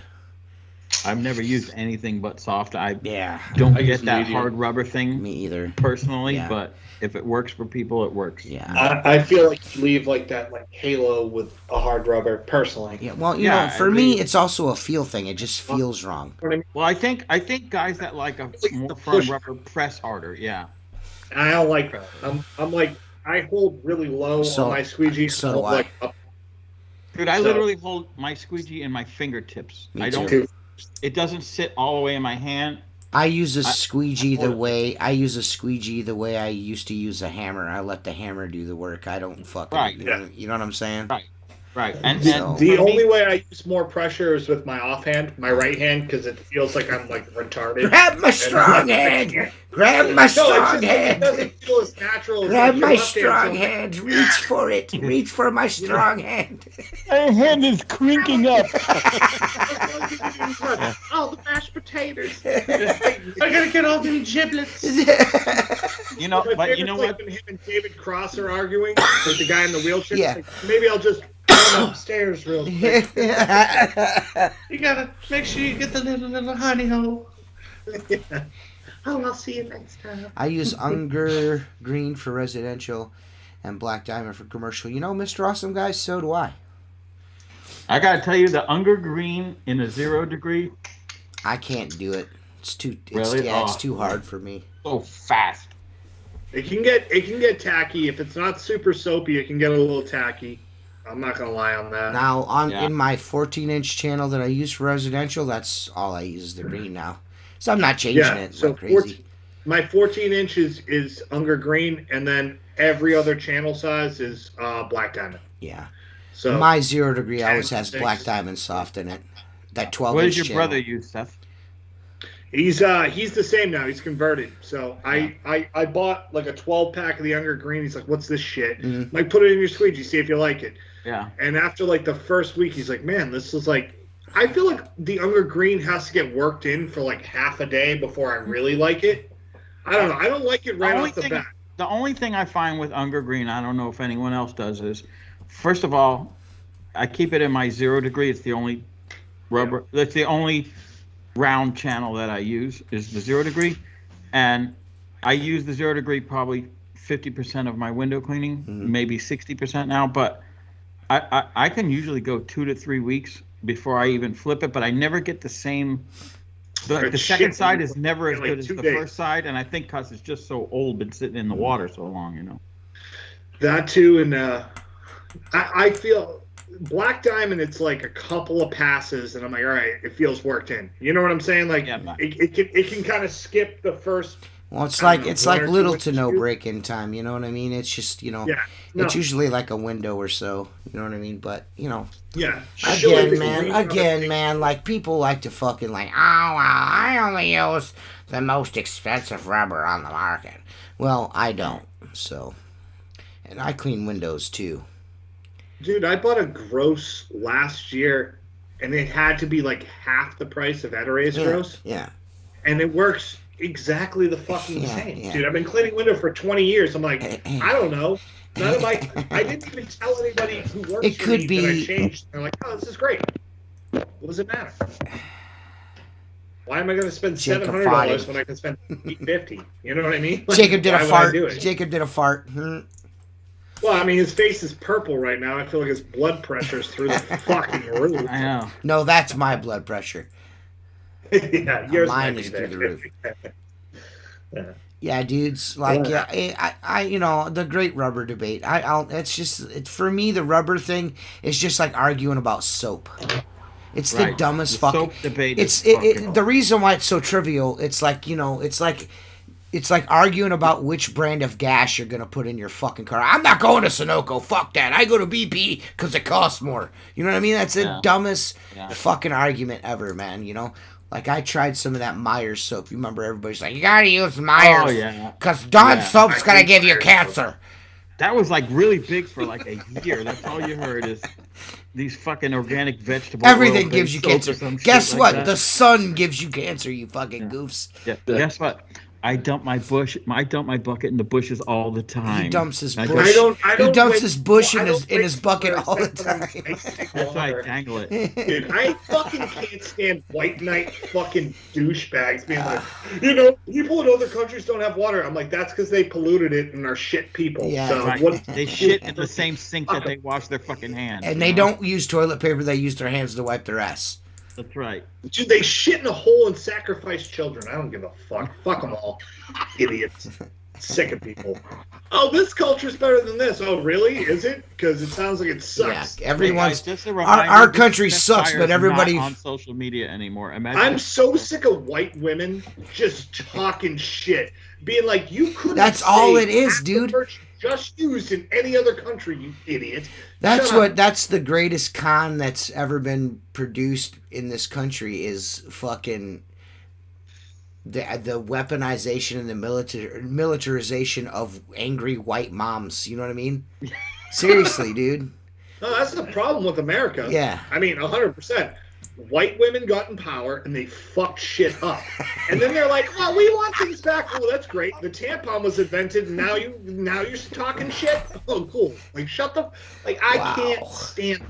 I've never used anything but soft. I Yeah, don't I use get that medium. hard rubber thing me either. personally, Yeah. but if it works for people, it works. Yeah. I feel like you leave like that like halo with a hard rubber personally. Yeah, well, you Yeah, know, for I me, mean- it's also a feel thing. It just feels wrong. Well, I think guys that like a more the firm push- rubber press harder. Yeah. I don't like that. I'm like I hold really low So- on my squeegee. so I do hold, I. like up Dude, I So- literally hold my squeegee in my fingertips. Me I don't. too. It doesn't sit all the way in my hand. I use a squeegee the hold it. way I used to use a hammer. I let the hammer do the work. I don't fucking. Right. You know what I'm saying? Right. Right. And, So- and The for me- only way I use more pressure is with my offhand, my right hand, because it feels like I'm like retarded. Grab my strong hand. Grab my No, it's strong just, it hand. doesn't feel as natural. As Grab like your my left hand, strong so- hand. Reach for it. Reach for my strong hand. my hand is crinking up. All the mashed potatoes. I gotta get all the giblets. You know, My but you favorite's know like what? when him and David Cross are arguing, like the guy in the wheelchair. Yeah. Like, maybe I'll just run upstairs real quick. You gotta make sure you get the little honey hole. Oh, I'll see you next time. I use Unger Green for residential and Black Diamond for commercial. You know, Mr. Awesome Guys, so do I. I gotta tell you, the Unger Green in a 0 degree, I can't do it. It's Really? it's Oh. too hard for me. so fast. It can get tacky if it's not super soapy. It can get a little tacky. I'm not gonna lie on that. Now Yeah. in my 14-inch channel that I use for residential, that's all I use is the green now. So I'm not changing Yeah, it so like crazy. My 14 inches is Unger Green, and then every other channel size is Black Diamond. Yeah. So My 0 degree always has 10, Black 6. Diamond soft in it. That 12 What inch does your channel. brother use, Seth? he's the same now. He's converted. So I bought like a 12 pack of the Unger Green. He's like, "What's this shit?" Mhm. I'm like, put it in your squeegee, see if you like it. Yeah. And after like the first week, he's like, "Man, this is like." I feel like the Unger Green has to get worked in for like half a day before I really like it. I don't know. I don't like it right only off the thing- bat. The only thing I find with Unger Green, I don't know if anyone else does, is first of all, I keep it in my 0 degree. It's the only rubber. That's the only round channel that I use is the 0 degree, and I use the 0 degree probably 50% of my window cleaning, maybe 60% now. But I can usually go 2 to 3 weeks before I even flip it. But I never get the same. The It's second shit side when is you never as like good as 2 the days. first side, and I think because it's just so old, been sitting in the water so long, you know. That too, and I feel Black Diamond. It's like a couple of passes, and I'm like, all right, it feels worked in. You know what I'm saying? Like Yeah, it can kind of skip the first. Well, it's I like don't know, it's one like or two little to no inches. break-in time. You know what I mean? It's just Yeah. it's No. usually like a window or so. You know what I mean? But Yeah. again, man, like people like to fucking like, oh, well, I only use the most expensive rubber on the market. Well, I don't. So, and I clean windows too. Dude, I bought a gross last year, and it had to be like half the price of Eteray's gross, Yeah. and it works exactly the fucking Yeah, same. yeah. Dude, I've been cleaning window for 20 years. I'm like, I don't know. None of my, I didn't even tell anybody who works It for could me be- that I changed. They're like, oh, this is great. What does it matter? Why am I going to spend Jacob $700 farted. when I can spend $850? You know what I mean? Like, Jacob did why a would I fart. do it? Jacob did a fart. Well, I mean, his face is purple right now. I feel like his blood pressure's through the fucking roof. I know. No, that's my blood pressure. Yeah, yours Mine might is be through there. the roof. Yeah. Yeah, dudes. Like, I the great rubber debate. It's just for me, the rubber thing is just like arguing about soap. It's the Right. dumbest The fucking. soap debate It's is fucking- the reason why it's so trivial. It's like it's like arguing about which brand of gas you're gonna put in your fucking car. I'm not going to Sunoco. Fuck that. I go to BP because it costs more. You know what I mean? That's the dumbest fucking argument ever, man. You know. Like, I tried some of that Myers soap. You remember everybody's like, you gotta use Myers. Oh, yeah. Because Dawn Yeah. soap's I gonna hate give you Myers cancer. That was like really big for like a year. That's all you heard is these fucking organic vegetable. Everything oil-based gives you soap or cancer. some shit Guess like what? that. The sun gives you cancer, you fucking goofs. Yeah. Guess what? I dump my bucket in the bushes all the time. He dumps his I bush. just- I He don't dumps wait- his bush I in don't his wait bucket for all the except when I'm time. tasting That's why I water. dangle it. Dude, I fucking can't stand white knight fucking douchebags being like, you know, people in other countries don't have water. I'm like, that's because they polluted it and are shit people. Yeah. So Right. what? They shit in the same sink that they wash their fucking hands. And you they know? don't use toilet paper, they use their hands to wipe their ass. That's right. Dude, they shit in a hole and sacrifice children. I don't give a fuck. Fuck them all. Idiots. Sick of people. Oh, this culture's better than this. Oh, really? Is it? Because it sounds like it sucks. Yeah, everyone's. Hey guys, just a Our reminder, this country Best sucks, Buyer's but everybody. not on social media anymore. Imagine I'm so sick of white women just talking shit. Being like, you couldn't That's all say it is, half the dude. merch just used in any other country, you idiot. That's Shut what. up. That's the greatest con that's ever been produced in this country is fucking the weaponization and the militarization of angry white moms. You know what I mean? Seriously, dude. No, that's the problem with America. Yeah. I mean, 100%. White women got in power and they fucked shit up. And then they're like, "Oh, we want things back." Oh, that's great. The tampon was invented, and now you're talking shit. Oh, cool. Like, shut the. Like, I Wow. can't stand.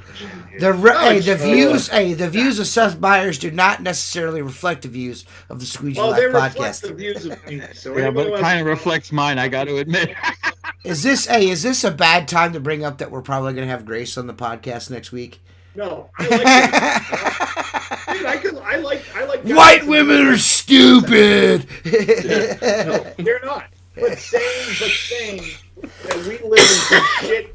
It. The views of Seth Meyers do not necessarily reflect the views of the Squeegee Well, they Life reflect the podcast. views of me. So yeah, but anybody it wants kind to- of reflects mine. I got to admit. Is this a bad time to bring up that we're probably going to have Grace on the podcast next week? No, I like it. Dude, I like. White women are stupid. No, they're not. But saying that we live in some shit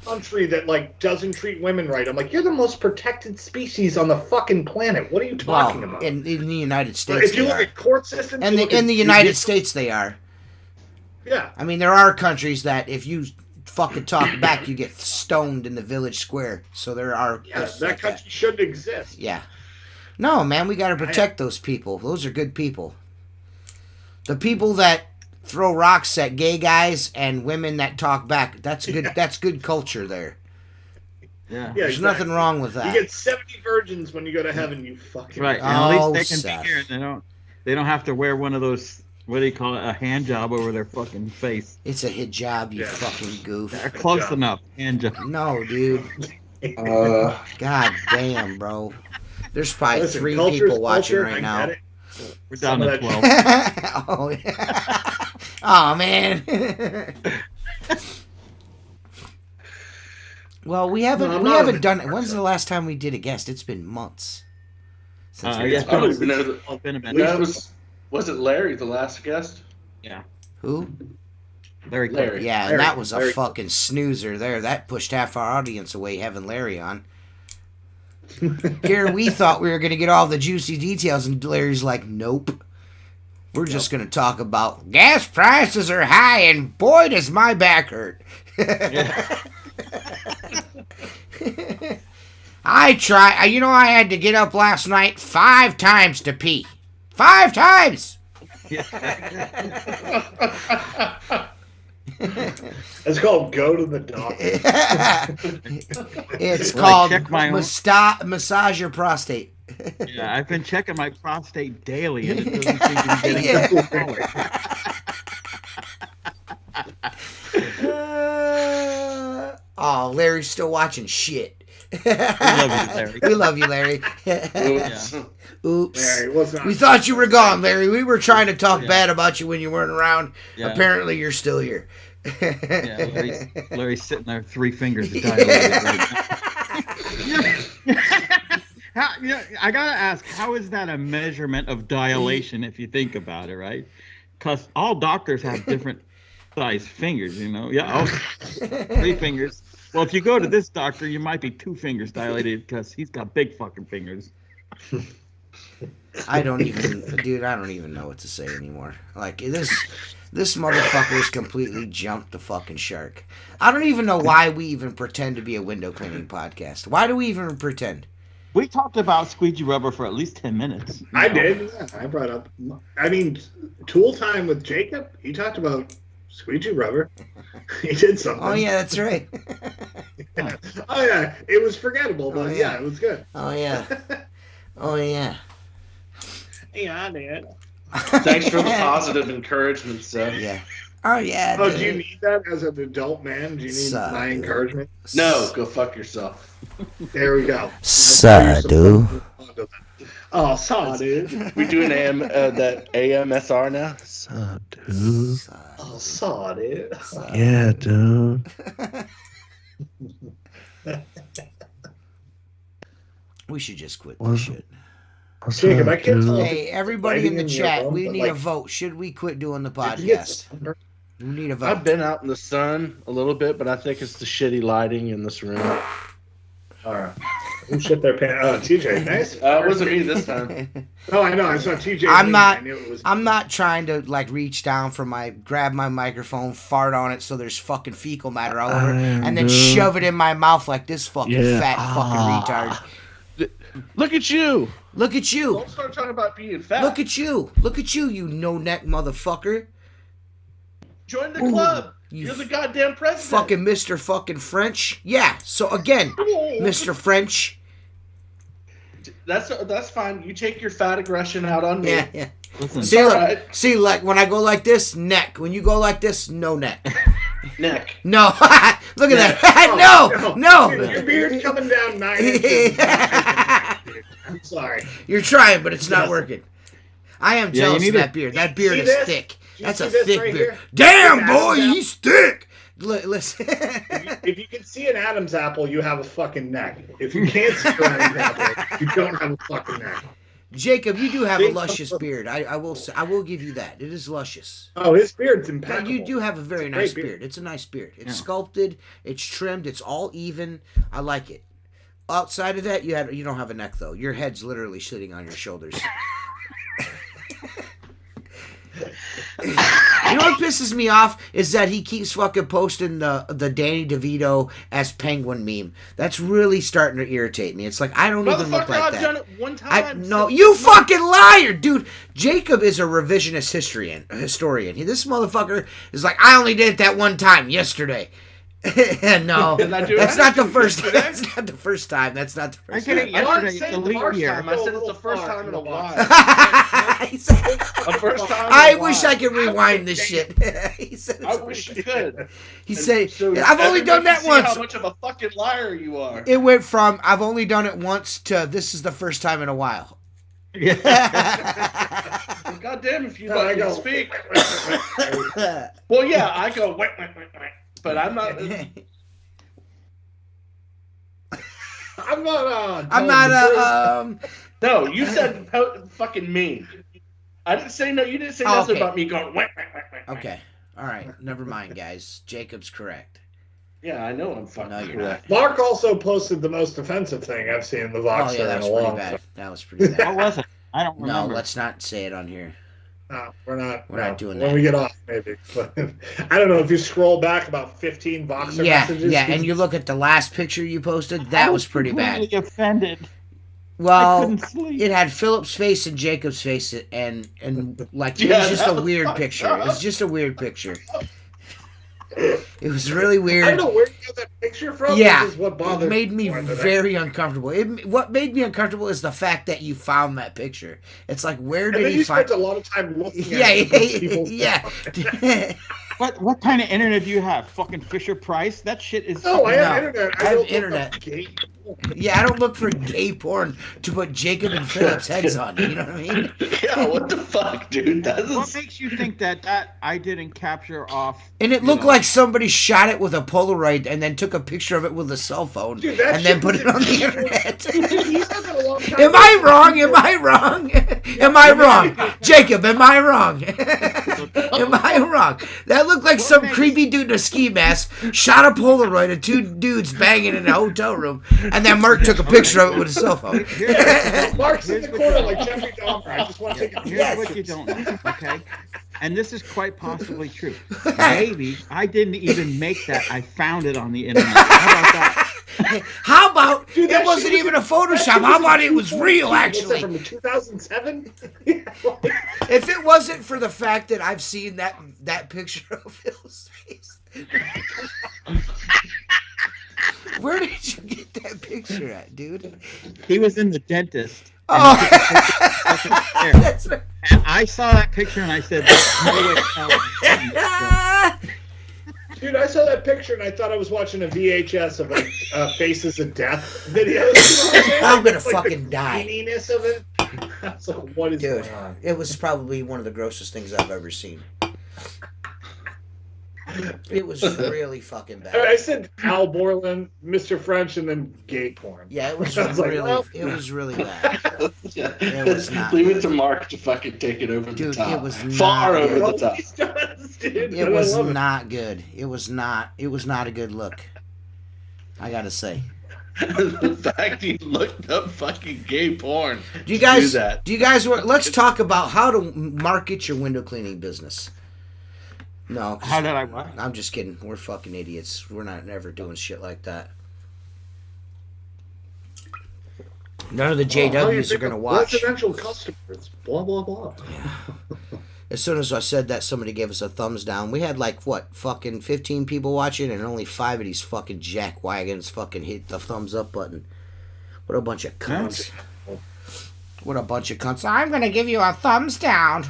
country that like doesn't treat women right. I'm like, you're the most protected species on the fucking planet. What are you talking about? in the United But States, if you they look are. at court systems, And you look in at- the United States, they are. yeah, I mean, there are countries that if you fucking talk back, you get stoned in the village square. So there are. yeah, places that like country shouldn't exist. Yeah. No, man, we got to protect those people. Those are good people. The people that throw rocks at gay guys and women that talk back. That's good. That's good culture there. Yeah. Yeah, There's exactly. nothing wrong with You that. get 70 virgins when you go to heaven. You fucking Right. And Oh, at least they can Seth. be here and they don't have to wear one of those, what do you call it, a hand job over their fucking face. It's a hijab, you Yeah. fucking goof. They're close job. enough. Hand job. No, dude. Uh, God damn, bro. There's probably Listen, 3 culture's people watching culture, right I now. get it. We're down Some to of 12. Oh, yeah. Oh, man. Well, we haven't No, I'm we not haven't a- done it. When's the last time we did a guest? It's been months. Since we Yeah, did I don't it. even know. It's been a minute. That was it Larry, the last guest? Who? Larry Clark. Yeah, and Larry, that was a Larry. fucking snoozer there. That pushed half our audience away having Larry on. Here we thought we were going to get all the juicy details, and Larry's like, nope. We're just going to talk about gas prices are high, and boy, does my back hurt. I had to get up last night 5 times to pee. 5 times! It's called go to the doctor. It's Well, called check my own- massage your prostate. Yeah, I've been checking my prostate daily, and it doesn't seem to be getting smaller. Oh, Larry's still watching shit. We love you, Larry. We love you, Larry. Oops. Oops. Larry, what's not? We thought you were gone, Larry. We were trying to talk Yeah. bad about you when you weren't around. Yeah. Apparently, you're still here. Yeah, Larry's sitting there, 3 fingers dilated right now. I gotta ask, how is that a measurement of dilation if you think about it, right? Because all doctors have different size fingers, you know. Yeah, 3 fingers. Well, if you go to this doctor, you might be 2 fingers dilated because he's got big fucking fingers. I don't even know what to say anymore. Like this motherfucker's completely jumped the fucking shark. I don't even know why we even pretend to be a window cleaning podcast. Why do we even pretend? We talked about squeegee rubber for at least 10 minutes. You I know? did. Yeah, I brought up. I mean, tool time with Jacob. He talked about squeegee rubber. He did something. Oh yeah, that's right. Oh yeah, it was forgettable, but Oh, yeah. yeah. It was good. Oh yeah. Oh yeah. Yeah, I did. Thanks for the positive encouragement, Seth. Yeah. Oh yeah. Oh, dude. do you need that as an adult man? Do you need Suck, my dude. encouragement? No, go fuck yourself. There we go. Suck, dude. Oh, saw, dude. We doing that AMSR now? Sup, dude? Oh, saw, dude. Yeah, dude. We should just quit this shit. Jacob, I can't tell. Hey, everybody in the Lighting in your chat, room, we but, need like, a vote. Should we quit doing the Did you get podcast? sunburned? We need a vote. I've been out in the sun a little bit, but I think it's the shitty lighting in this room. All right. Who shit their pants? Oh, TJ, nice. It wasn't me this time. Oh, I know. I saw TJ. I'm leave, not- I knew it was. I'm not trying to like reach down for grab my microphone, fart on it so there's fucking fecal matter all over, and then shove it in my mouth like this fucking fat fucking retard. Look at you! Look at you. Don't start talking about being fat. Look at you. Look at you, you no-neck motherfucker. Join the club. You You're the goddamn president. Fucking Mr. fucking French. Yeah, so again, Mr. French. That's fine. You take your fat aggression out on me. Yeah, yeah. Listen, See, all look, right. see, like when I go like this, neck. When you go like this, no neck. Neck. No, look at that. No. Dude, your beard's coming down 9 inches. I'm sorry. You're trying, but it's not working. I am Yeah, jealous you of need that beard. That beard See is this? thick. Do you That's see a this thick right beard. here? Damn, This boy, Adam's he's thick. Listen. If you can see an Adam's apple, you have a fucking neck. If you can't see an Adam's apple, you don't have a fucking neck. Jacob, you do have a luscious beard. I will give you that. It is luscious. Oh, his beard's Yeah, impeccable. you do have a very It's a great nice beard. beard. It's a nice beard. It's Yeah. sculpted. It's trimmed. It's all even. I like it. Outside of that, you don't have a neck though. Your head's literally sitting on your shoulders. You know what pisses me off is that he keeps fucking posting the Danny DeVito as Penguin meme. That's really starting to irritate me. It's like I don't even look Motherfucker, like I've that. done it one time. No, you fucking liar, dude. Jacob is a revisionist historian. This motherfucker is like, I only did it that one time yesterday. No, Did I do that's it? not the first. Yesterday? That's not the first time. That's not the I first did time. it I yesterday. didn't say It's a the leap first year. time. I said it's the first time in a while. He said- The first time. in a I wish I while. could rewind this shit. He said, I wish you could. He said, So I've only everybody done that can see once. How much of a fucking liar you are. It went from I've only done it once to this is the first time in a while. Yeah. God damn, if you No, I let me go. speak. Well, yeah, I go wait, but I'm not. I'm not. I'm not No, you said fucking me. I didn't say no. You didn't say Oh, nothing okay. about me going wait. okay. All right, never mind, guys. Jacob's correct. Yeah, I know I'm fucking No, you're correct. Mark also posted the most offensive thing I've seen in the Voxer Oh yeah, that in was a pretty long bad. time. That was pretty What bad. was it? I don't No, remember. let's not say it on here. No, we're not. We're not doing when that. we get off, maybe. But I don't know if you scroll back about 15 Voxer messages. Yeah, and you look at the last picture you posted. That I was pretty bad. completely offended. I Well, couldn't sleep. it had Philip's face and Jacob's face, and like it Yeah, was just that a was weird fucked picture. up. It was just a weird picture. It was really I weird. don't know where you got that picture from. Yeah, This is what it bothered made me more than very uncomfortable. What made me uncomfortable is the fact that you found that picture. It's like, where And did then he you find? spent a lot of time looking Yeah, at people's yeah. What kind of internet do you have? Fucking Fisher Price? That shit is. No, I have No, internet. I have don't look internet. up gay porn. Yeah, I don't look for gay porn to put Jacob and Philip's heads on. You know what I mean? Yeah, what the fuck, dude? That What is. makes you think that I didn't capture off? And it you looked know, like somebody shot it with a Polaroid and then took a picture of it with a cell phone Dude, that and then shit put was it on the in- internet. He said that a long time Am ago. I wrong? Am I wrong? Am I wrong? Jacob, am I wrong? Am I wrong? That looked like some creepy dude in a ski mask shot a Polaroid of two dudes banging in a hotel room, and then Mark took a picture of it with a cell phone. Mark's in the Here's what corner you- like Jeffrey Dahmer. I just want to take a Here's Yes. what you don't know, okay? And this is quite possibly true. Maybe I didn't even make that. I found it on the internet. How about that? How about Dude, it that wasn't shit even a that Photoshop? shit How was about in it was real, 2014. What's that, actually? from 2007? If it wasn't for the fact that I've seen that picture of Phil's face, where did you get that picture at, dude? He was in the dentist. Oh, There. that's right. And I saw that picture and I said, "There's no way in hell I'm doing this." Dude, I saw that picture and I thought I was watching a VHS of like Faces of Death video. I'm gonna It's like fucking the die. graininess of it. I was like, what is Dude, going on? it was probably one of the grossest things I've ever seen. It was really fucking I bad. said Al Borland, Mr. French, and then gay porn. Yeah, it was I was like, really, well. it was really bad. Yeah. It was not Leave good. it to Mark to fucking take it over Dude, the top. it was far not over good. the top. He does, dude, It but I was love not good. It was not a good look. I gotta say. The fact he looked up fucking gay porn. Do you guys? do that? Let's talk about how to market your window cleaning business. No, 'cause How did I what? I'm just kidding. We're fucking idiots. We're not never doing shit like that. None of the How you JWs are pick gonna up watch. Residential customers, blah blah blah. As soon as I said that, somebody gave us a thumbs down. We had like what, fucking 15 people watching, and only 5 of these fucking jackwagons fucking hit the thumbs up button. What a bunch of cunts! What a bunch of cunts! I'm gonna give you a thumbs down.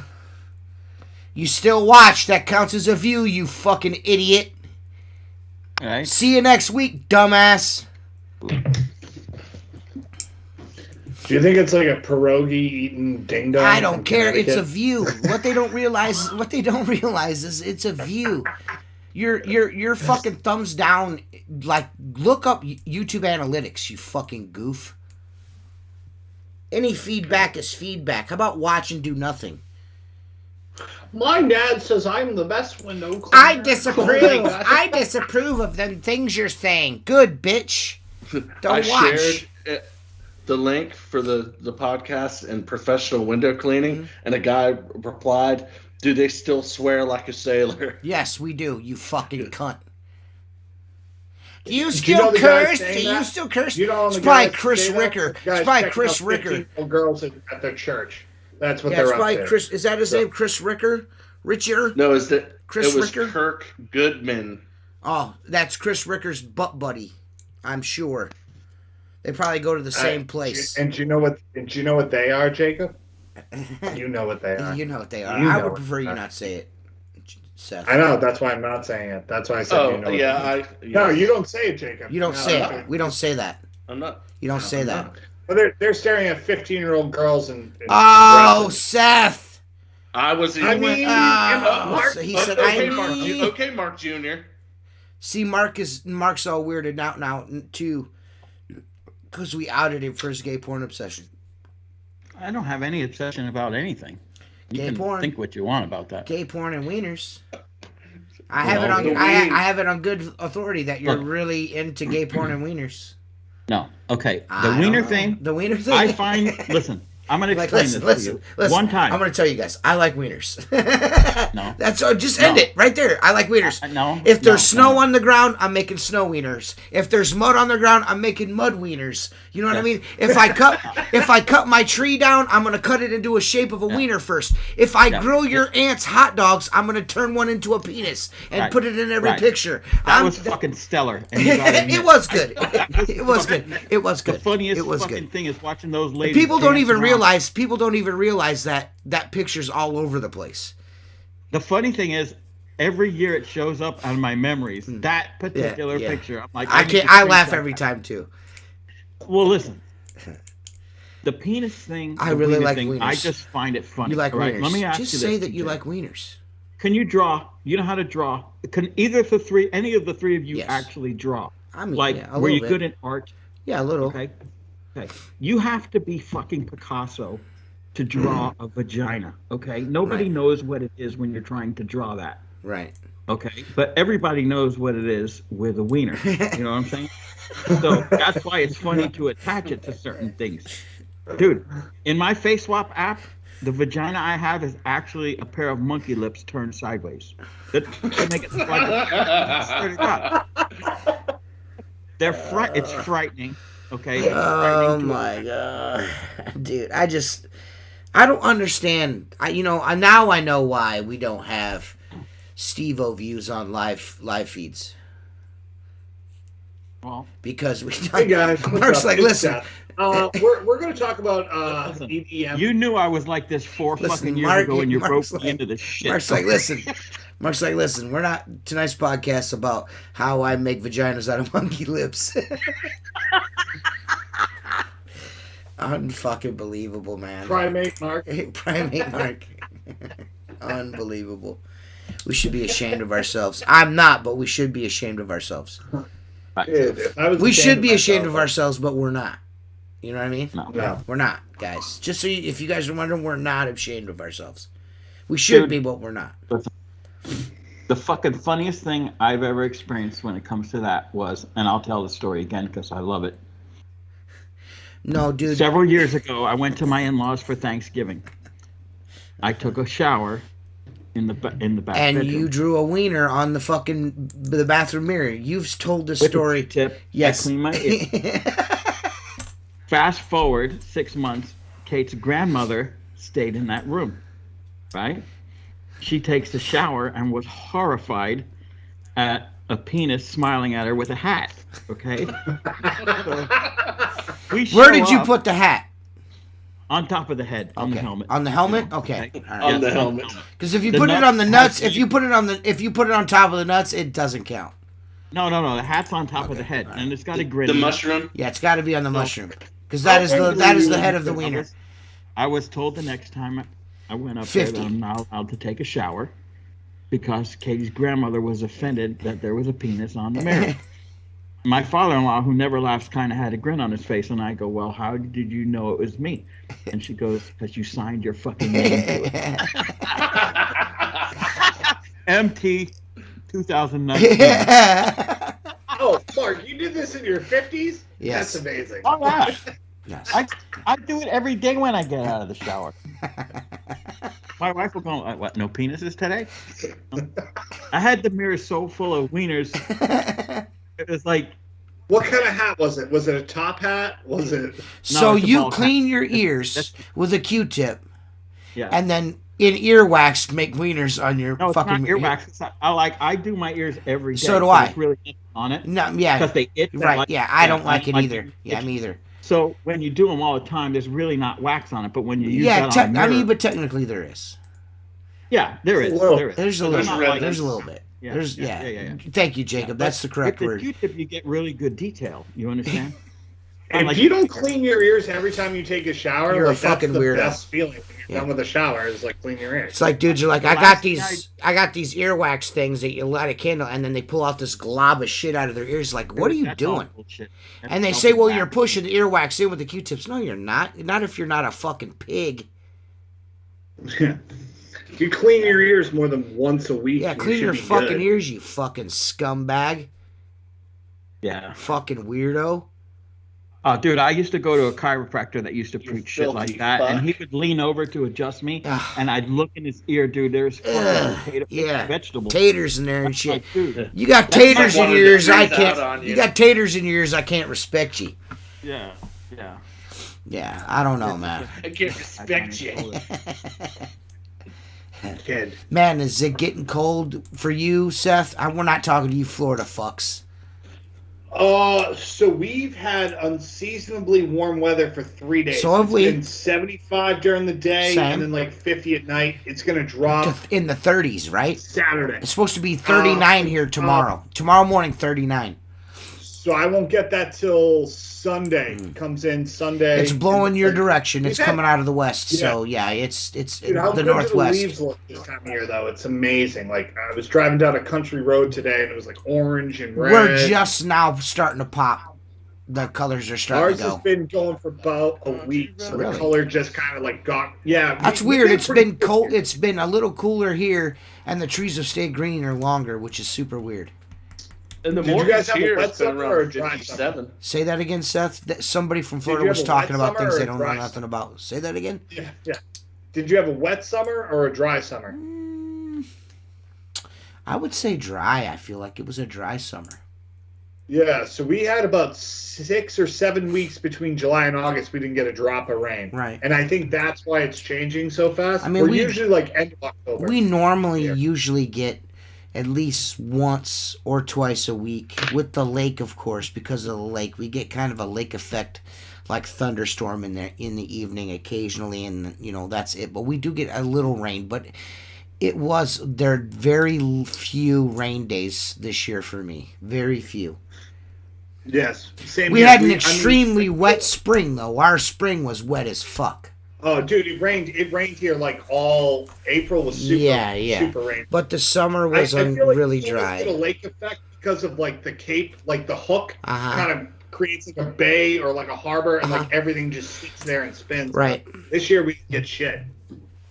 You still watch? That counts as a view, you fucking idiot. All right. See you next week, dumbass. Do you think it's like a pierogi eating ding dong? I don't care. It's a view. What they don't realize is it's a view. Your fucking thumbs down. Like, look up YouTube analytics, you fucking goof. Any feedback is feedback. How about watch and do nothing? My dad says I'm the best window cleaner. I disapprove. I disapprove of the things you're saying. Good, bitch. Don't I watch. shared the link for the podcast and professional window cleaning, and a guy replied, "Do they still swear like a sailor?" Yes, we do. You fucking cunt. Do you you still know the guy curse? saying Do you that? still curse? You know It's the probably guys Chris say that? Ricker. The guys It's probably checking Chris out Ricker. 15-year-old girls at their church. That's what Yeah, they're it's up probably to. Chris. Is that his name? Chris Ricker? Richer? No, is that Chris it was Ricker? Kirk Goodman. Oh, that's Chris Ricker's butt buddy. I'm sure. They probably go to the same place. And do you know what? And you know what they are, Jacob? You know what they are. You know what they are. You I know would what prefer they you are. not say it, Seth. I know. That's why I'm not saying it. That's why I said you know. Oh what yeah, they are. No, you don't say it, Jacob. You don't No, say no. it. We don't say that. I'm not. You don't say I'm that. not. Well, they're staring at 15-year-old girls and Oh, dresses. Seth. I was. I mean, So he said, okay, I Mark. mean. Okay, Mark Jr. See, Mark's all weirded out now too, because we outed him for his gay porn obsession. I don't have any obsession about anything. You Gay can porn. think what you want about that. Gay porn and wieners. I have it on. the I ween- have it on good authority that you're Look. really into gay porn and wieners. No. Okay. I The don't wiener know. thing. The wiener thing. I find. Listen. I'm gonna Like, explain this to you. One time. I'm gonna tell you guys. I like wieners. No. That's just end No. it right there. I like wieners. No. If there's no, snow no. on the ground, I'm making snow wieners. If there's mud on the ground, I'm making mud wieners. You know what I mean? If I cut my tree down, I'm gonna cut it into a shape of a wiener first. If I grill your aunt's hot dogs, I'm gonna turn one into a penis and Right. put it in every Right. picture. That was fucking stellar. And you gotta admit, It was good. It was good. It was the good. funniest It was fucking good. thing is watching those ladies. People don't dance even around. realize. People don't even realize that picture's all over the place. The funny thing is, every year it shows up on my memories. That particular yeah. picture, I'm like, I need can't. to I laugh screenshot every that. time too. Well, listen. The penis thing. I the really wiener like thing, wieners. I just find it funny. You like All right, wieners? let me ask Just you say this, that you TJ. like wieners. Can you draw? You know how to draw? Can either of the three, any of the three of you Yes. actually draw? I mean, Like, yeah, a were you little good bit. in art? Yeah, a little. Okay. Okay. You have to be fucking Picasso to draw a vagina. Okay. Nobody Right. knows what it is when you're trying to draw that. Right. Okay. But everybody knows what it is with a wiener. You know what I'm saying? So that's why it's funny to attach it to certain things. Dude, in my face swap app, the vagina I have is actually a pair of monkey lips turned sideways. That make it swear to God. It's frightening. Okay. It's Oh frightening to my god, dude! I don't understand. Now I know why we don't have Steve-O views on live feeds. Well, Because we Hey guys, what's Mark's up? like, It's listen, Scott. We're going to talk about Listen, EDM. you knew I was like this four Listen, fucking years Mark- ago when you Mark's broke like- me into this shit. Mark's like, listen, we're not tonight's podcast about how I make vaginas out of monkey lips. Unfucking believable, man. Primate Mark. Primate Mark. Unbelievable. We should be ashamed of ourselves. I'm not, but we should be ashamed of ourselves. Dude, if I was We should be myself, ashamed of ourselves, but we're not. You know what I mean? No. We're not, guys. Just so if you guys are wondering, we're not ashamed of ourselves. We should Dude. be, but we're not. The fucking funniest thing I've ever experienced when it comes to that was, and I'll tell the story again because I love it. No, dude. Several years ago, I went to my in-laws for Thanksgiving. I took a shower in the back And bedroom. you drew a wiener on the bathroom mirror. You've told the With a story. Tip. Yes. I cleaned my ear. Fast forward 6 months, Kate's grandmother stayed in that room, right? She takes a shower and was horrified at a penis smiling at her with a hat, okay? Where did you put the hat? On top of the head, on the Okay. helmet. On the helmet? Okay. Okay. All right. On the helmet. Because if you The put it nuts on the nuts, has- if you put it on top of the nuts, it doesn't count. No, the hat's on top of the head, and it's got a grin. The in it. mushroom. Yeah, it's got to be on the mushroom. Because that is the head of the wiener. I was told the next time I went up there that 50. I'm not allowed to take a shower because Katie's grandmother was offended that there was a penis on the mirror. My father-in-law, who never laughs, kind of had a grin on his face, and I go, "Well, how did you know it was me?" And she goes, "Because you signed your fucking name to it." MT 2019. Oh, Mark, you did this in your 50s? Yes. That's amazing. Oh yeah. Yes. I do it every day when I get out of the shower. My wife will go, "What? No penises today?" I had the mirror so full of wieners. It was like, What kind of hat was it? Was it a top hat? Was it? So it's a you ball clean hat. your ears with a Q-tip, yeah. and then in earwax make wieners on your No, it's fucking not earwax. It's not, I do my ears every day. So do I. There's really nothing on it No, yeah, because they itch. right. Yeah, I don't like it like either. Yeah, me either. So when you do them all the time, there's really not wax on it. But when you use Yeah, that on a mirror, but technically there is. yeah, there is. A little. There is. There's a But little. not There's like- There's a little bit. Yeah, There's yeah. Thank you, Jacob. That's the correct with word. the Q-tip, you get really good detail. You understand? If Like- you don't clean your ears every time you take a shower, You're a like, fucking that's the weirdo. best feeling when you're Yeah. done with a shower is like clean your ears. It's like dudes are like, I Last got these earwax things that you light a candle, and then they pull out this glob of shit out of their ears. Like, what are you That's all doing? bullshit. And they That's say, all well, back. you're pushing the earwax in with the Q-tips. No, you're not. Not if you're not a fucking pig. You clean your ears more than once a week. Yeah, and you clean should your be fucking good. ears, you fucking scumbag. Yeah. Fucking weirdo. Oh, dude, I used to go to a chiropractor that used to You preach shit like filthy that, and he fuck. would lean over to adjust me, Ugh. and I'd look in his ear, dude. There's fucking potato Yeah. vegetables. Taters in there and I'm shit. like, dude, You got That's taters my in one your of the ears, I things out can't. on You you. got taters in your ears, I can't respect you. yeah, yeah. Yeah, I don't know, man. I can't respect you. Kid. Man, is it getting cold for you, Seth? We're not talking to you Florida fucks. So we've had unseasonably warm weather for 3 days. So have we. It's been 75 during the day Same. and then like 50 at night. It's gonna drop In the 30s, right? Saturday. It's supposed to be 39 here tomorrow. Tomorrow morning, 39. So I won't get that till Sunday. Comes in Sunday. It's blowing your Like, direction. It's we've had- coming out of the west. Yeah. So yeah, it's Dude, how the good do northwest. the leaves look this time of year, though? It's amazing. Like I was driving down a country road today, and it was like orange and red. We're just now starting to pop. The colors are starting Ours to has go. been going for about a week, so Really? the color just kind of like got. Yeah, That's we weird. did It's pretty been good cold. here. It's been a little cooler here, and the trees have stayed greener longer, which is super weird. And the Did you mornings guys have a here wet it's been summer or a around dry 57. Say that again, Seth. Somebody from Did Florida you was have a talking wet about things summer they or don't dry know nothing about. Say that again. Yeah. Did you have a wet summer or a dry summer? I would say dry. I feel like it was a dry summer. Yeah, so we had about 6 or 7 weeks between July and August. We didn't get a drop of rain, Right. and I think that's why it's changing so fast. I mean, we're we- usually like end of October. We normally Yeah. usually get at least once or twice a week with the lake, of course, because of the lake. We get kind of a lake effect, like thunderstorm in there in the evening occasionally, and that's it. But we do get a little rain. But there are very few rain days this year for me. Very few. Yes, same. We here. had an I mean, extremely wet spring though. Our spring was wet as fuck. oh, dude, it rained. It rained here like all April was super. Yeah. super rain. But the summer was I feel like really you always dry. get a lake effect because of like the Cape, like the hook Uh-huh. kind of creates like a bay or like a harbor, and Uh-huh. like everything just sits there and spins. Right. This year we didn't get shit.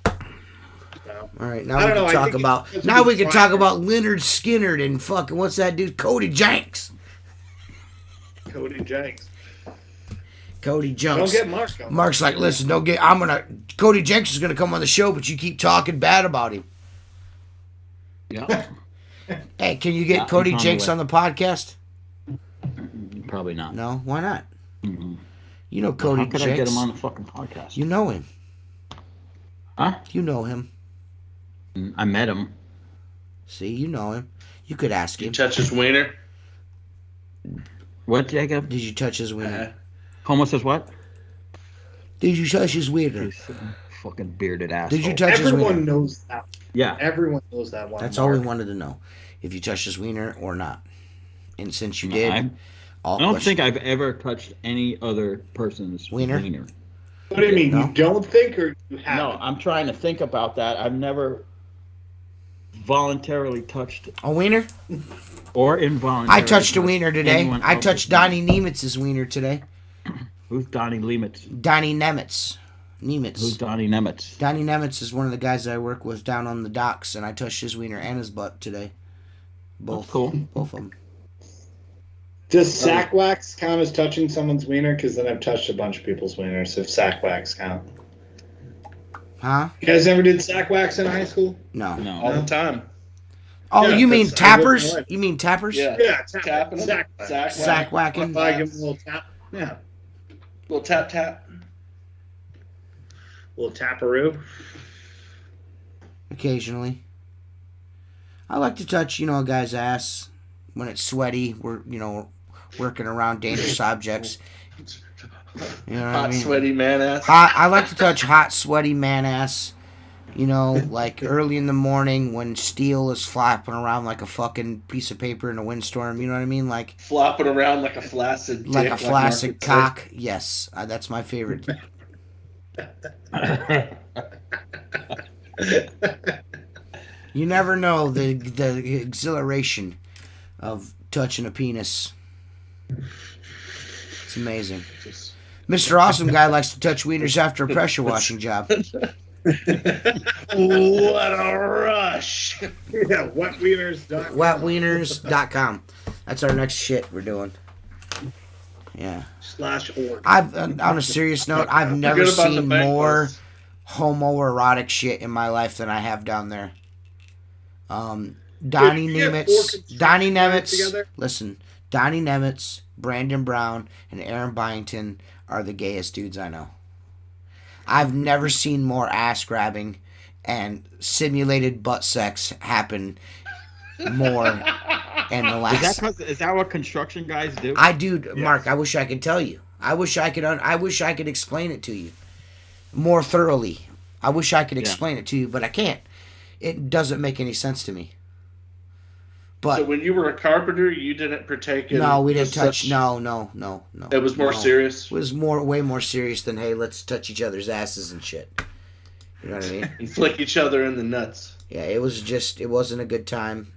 So, All right, now I we don't can know, I talk think it's about because now of we the can talk climate. about Leonard Skinnerd and fucking what's that dude Cody Jenks. Cody Jenks. Cody Don't Jenks. get Mark on. Mark's like, listen, Cody Jenks is gonna come on the show, but you keep talking bad about him. Yeah. Hey, can you get Yeah, Cody he's on the Jenks way. on the podcast? Probably not. No, why not? Mm-mm. You know Cody How could Jenks. I get him on the fucking podcast? You know him. Huh? You know him. I met him. See, you know him. You could ask You him. touch his wiener? What, Jacob? Did you touch his wiener? Homo says what? Did you touch his wiener? He's a fucking bearded asshole. Did you touch his Everyone wiener? knows that. Yeah. Everyone knows that one. That's all we Mark. wanted to know. If you touched his wiener or not. And since you No, did, I all don't questions. think I've ever touched any other person's Wiener? What do you mean? No? You don't think or you have? No, I'm trying to think about that. I've never voluntarily touched A wiener? or involuntarily. I touched a wiener today. anyone I else's touched Donnie Nemitz's wiener today. Who's Donnie Lemitz? Donnie Nemitz. Who's Nemitz. Donnie Nemitz? Donnie Nemitz is one of the guys that I work with down on the docks, and I touched his wiener and his butt today. Both. That's cool. Both of them. Does sack wax count as touching someone's wiener? Because then I've touched a bunch of people's wieners. If sack wax count. Huh? You guys ever did sack wax in high school? No. No. All the time. Oh, Yeah, you mean that's- I worked tappers? my life. You mean tappers? Yeah. Yeah, Tapping them. sack wax. Sack Sack whacking. I give them a little tap. Yeah, Little tap tap. little taparoo. Occasionally. I like to touch, a guy's ass when it's sweaty. We're, working around dangerous objects. You know what Hot I mean? sweaty man ass. I like to touch hot, sweaty man ass. Like early in the morning when steel is flapping around like a fucking piece of paper in a windstorm. You know what I mean? Like Flopping around like a flaccid dick. a flaccid Mark would say. cock. Yes, that's my favorite. You never know the exhilaration of touching a penis. It's amazing. Mr. Awesome Guy likes to touch wieners after a pressure washing job. What a rush! Yeah, wetwieners.com. Wetwieners.com. That's our next shit we're doing. Yeah. /org. I've on a serious note, I've never Forget about the seen bank more posts. homoerotic shit in my life than I have down there. Donnie Dude, you get Nemitz, four Donnie construction guys Nemitz. together? Listen, Donnie Nemitz, Brandon Brown, and Aaron Byington are the gayest dudes I know. I've never seen more ass grabbing and simulated butt sex happen more in the last. Is that what construction guys do? Mark. I wish I could tell you. I wish I could explain it to you more thoroughly. I wish I could explain it to you, but I can't. It doesn't make any sense to me. But So when you were a carpenter, you didn't partake in. no, we didn't touch. such- No. It was more serious. It was way more serious than, hey, let's touch each other's asses and shit. You know what I mean? And flick each other in the nuts. Yeah, it wasn't a good time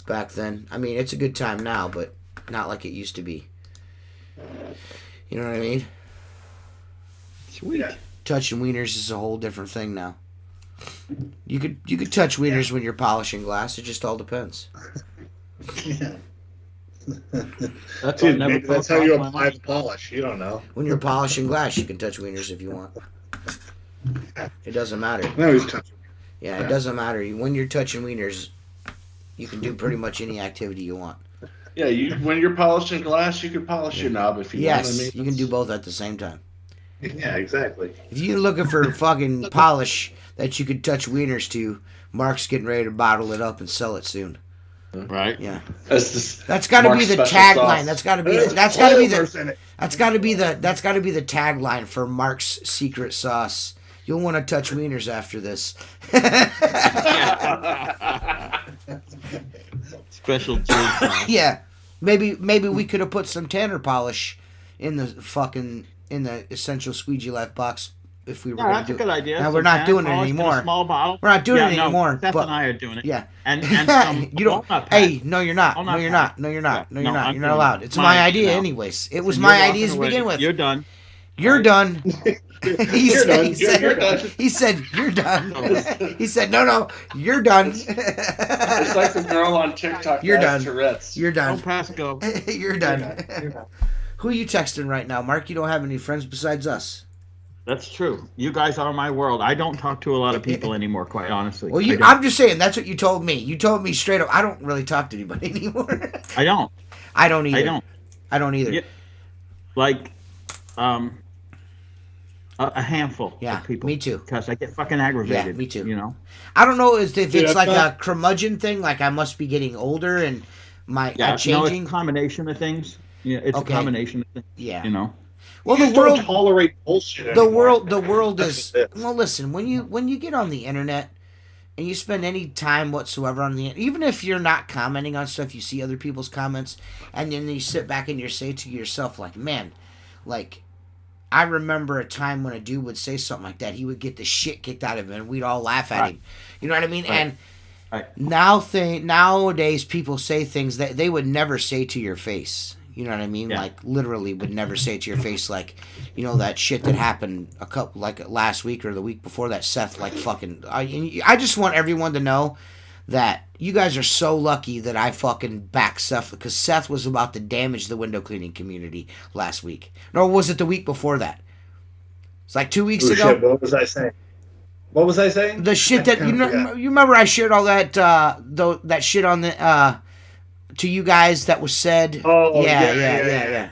back then. I mean, it's a good time now, but not like it used to be. You know what I mean? Sweet. Yeah. Touching wieners is a whole different thing now. You could touch wieners when you're polishing glass. It just all depends. Yeah. That's Dude, never maybe that's crossed how you my apply mind. the polish. You don't know. When you're polishing glass, you can touch wieners if you want. It doesn't matter. No, he's touching. Yeah, it doesn't matter. When you're touching wieners, you can do pretty much any activity you want. Yeah, when you're polishing glass, you can polish your knob if you want. Yes, I mean, you can do both at the same time. Yeah, exactly. If you're looking for fucking polish that you could touch wieners to, Mark's getting ready to bottle it up and sell it soon. Right. Yeah, That's that's got to be Mark's the special tagline. sauce. That's got to be There's that's got to be flavors the in it. that's got to be the tagline for Mark's secret sauce. You'll want to touch wieners after this. Special juice. Yeah, maybe we could have put some tanner polish in the essential Squeegee Life box if we were Yeah, going that's to a do good it. idea. Now, Some we're not tan doing it polish in a anymore. Small bottle. We're not doing it anymore. Seth but and I are doing it. yeah, And some you don't. walnut Hey, pack. no, you're not. No, Walnut you're pack. not. No, you're not. No, you're No, not. I'm You're not doing allowed. it. It's My my idea idea, now. anyways. It was And my you're idea to walking away. begin with. You're done. You're done. He You're said, done. he said, You're done. he said, you're done. He said, no, you're done. It's like the girl on TikTok. You're that has done. Tourette's. You're Don't done. pass go. You're done. Who are you texting right now, Mark? You don't have any friends besides us. That's true. You guys are my world. I don't talk to a lot of people anymore, quite honestly. Well, I don't. I'm just saying. That's what you told me. You told me straight up. I don't really talk to anybody anymore. I don't. I don't either. I don't. I don't either. Yeah. Like, a handful Yeah, of people. me too. Because I get fucking aggravated. Yeah, me too. You know. I don't know if Dude, it's that's like not- a curmudgeon thing. Like I must be getting older and I'm No, it's changing. a combination of things. Yeah, it's Okay. a combination of things. Yeah. You know. Well, You the just don't world. tolerate bullshit. The anymore. world That's is what it is. well. Listen, when you get on the internet and you spend any time whatsoever on the even if you're not commenting on stuff, you see other people's comments, and then you sit back and you say to yourself, like, man, like I remember a time when a dude would say something like that, he would get the shit kicked out of him, and we'd all laugh at Right. him. You know what I mean? Right. And Right. nowadays people say things that they would never say to your face. You know what I mean? Yeah. Like literally would never say it to your face. Like, you know, that shit that happened a couple like last week or the week before that. Seth like fucking. I just want everyone to know that you guys are so lucky that I fucking back Seth because Seth was about to damage the window cleaning community last week. Nor was it the week before that? It's like 2 weeks Oh, ago. shit, what was I saying? What was I saying? The shit that Yeah. you remember I shared all that that shit on the to you guys that was said. Oh, yeah.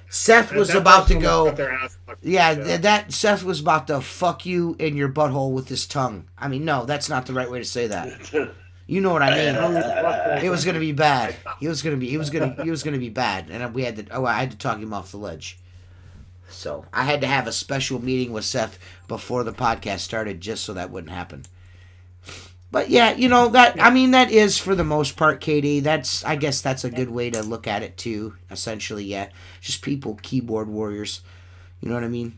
Seth was That about to person go. got their ass fucked. Yeah, that Seth was about to fuck you in your butthole with his tongue. I mean, no, that's not the right way to say that. You know what I mean? It was gonna be bad. He was gonna be bad, and I had to talk him off the ledge. So I had to have a special meeting with Seth before the podcast started, just so that wouldn't happen. But yeah, you know that is for the most part, KD. I guess that's a good way to look at it too. Essentially, yeah, just people, keyboard warriors. You know what I mean?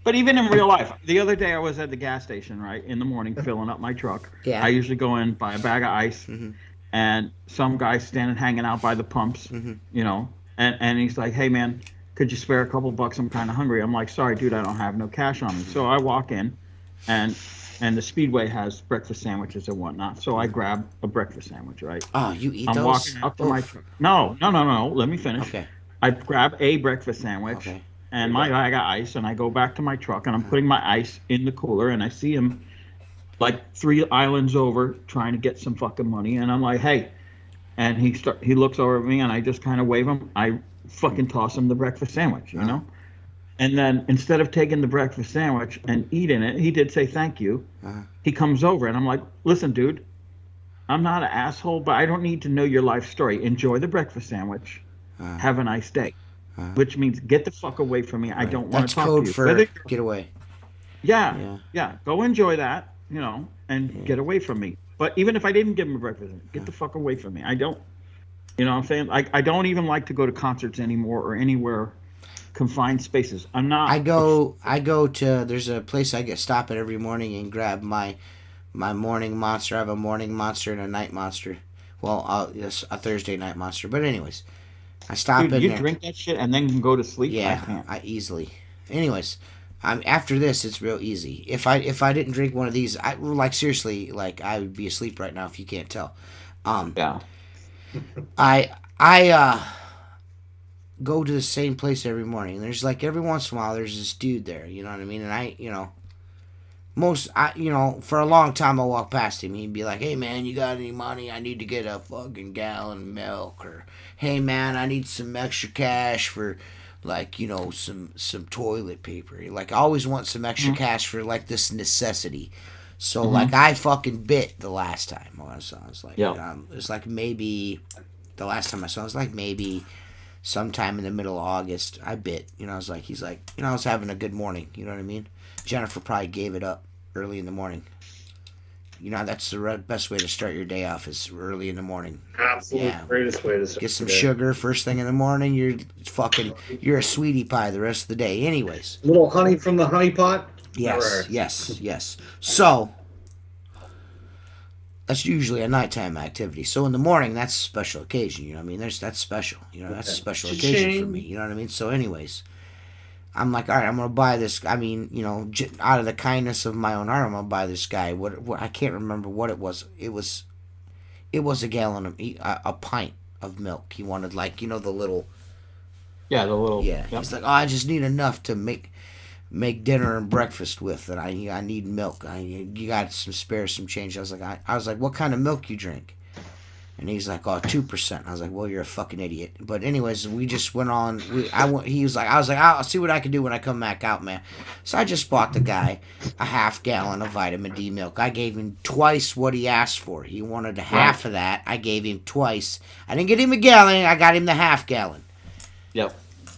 But even in real life, the other day I was at the gas station, right, in the morning, filling up my truck. Yeah. I usually go in, buy a bag of ice, and some guy standing hanging out by the pumps, you know, and he's like, hey, man, could you spare a couple bucks? I'm kind of hungry. I'm like, sorry, dude, I don't have no cash on me. So I walk in, and the Speedway has breakfast sandwiches and whatnot. So I grab a breakfast sandwich, right? Oh, you eat I'm those? walking up to my truck. No. Let me finish. Okay. I grab a breakfast sandwich, Okay. and I got ice, and I go back to my truck, and I'm putting my ice in the cooler, and I see him like 3 islands over trying to get some fucking money, and I'm like, hey, and he looks over at me, and I just kind of wave him. I fucking toss him the breakfast sandwich, you know. And then instead of taking the breakfast sandwich and eating it, he did say thank you. He comes over, and I'm like, listen, dude, I'm not an asshole, but I don't need to know your life story. Enjoy the breakfast sandwich. Have a nice day. Which means get the fuck away from me. I don't want to talk to you. That's code for get away. Yeah. Go enjoy that, you know, and get away from me. But even if I didn't give him a breakfast, get the fuck away from me. I don't, you know what I'm saying? I don't even like to go to concerts anymore or anywhere confined spaces. I'm not. I go to, there's a place I stop at every morning and grab my morning monster. I have a morning monster and a night monster. Well, yes, a Thursday night monster. But anyways, I stop Dude, in you there. drink that shit and then go to sleep? Yeah, I easily. Anyways, after this, it's real easy. If I didn't drink one of these, seriously, I would be asleep right now if you can't tell. Yeah. I go to the same place every morning. There's every once in a while there's this dude there, you know what I mean? And for a long time I'll walk past him. He'd be like, hey man, you got any money? I need to get a fucking gallon of milk. Or, hey man, I need some extra cash for some toilet paper. I always want some extra cash for this necessity. So I fucking bit the last time I was like, it was maybe the last time I saw it was maybe sometime in the middle of August. I bit, I was like, he's like, I was having a good morning, you know what I mean? Jennifer probably gave it up early in the morning. That's the best way to start your day off is early in the morning. Absolutely, greatest way to start. Get some sugar first thing in the morning. You're a sweetie pie the rest of the day. Anyways, little honey from the honey pot. Yes. So that's usually a nighttime activity. So in the morning, that's a special occasion. You know what I mean? That's special. That's a special occasion for me. You know what I mean? So anyways, I'm like, all right, I'm gonna buy this. I mean, out of the kindness of my own heart, I'm gonna buy this guy. What I can't remember what it was. It was a gallon of a pint of milk. He wanted the little. Yeah, the little. Yeah, he's like, oh, I just need enough to make dinner and breakfast with, and I need milk. You got some change. I was like, what kind of milk you drink? And he's like, oh, 2%. I was like, well, you're a fucking idiot. But anyways, we just went on. I was like, I'll see what I can do when I come back out, man. So I just bought the guy a half gallon of vitamin D milk. I gave him twice what he asked for. He wanted a half of that. I gave him twice. I didn't get him a gallon. I got him the half gallon. Yep.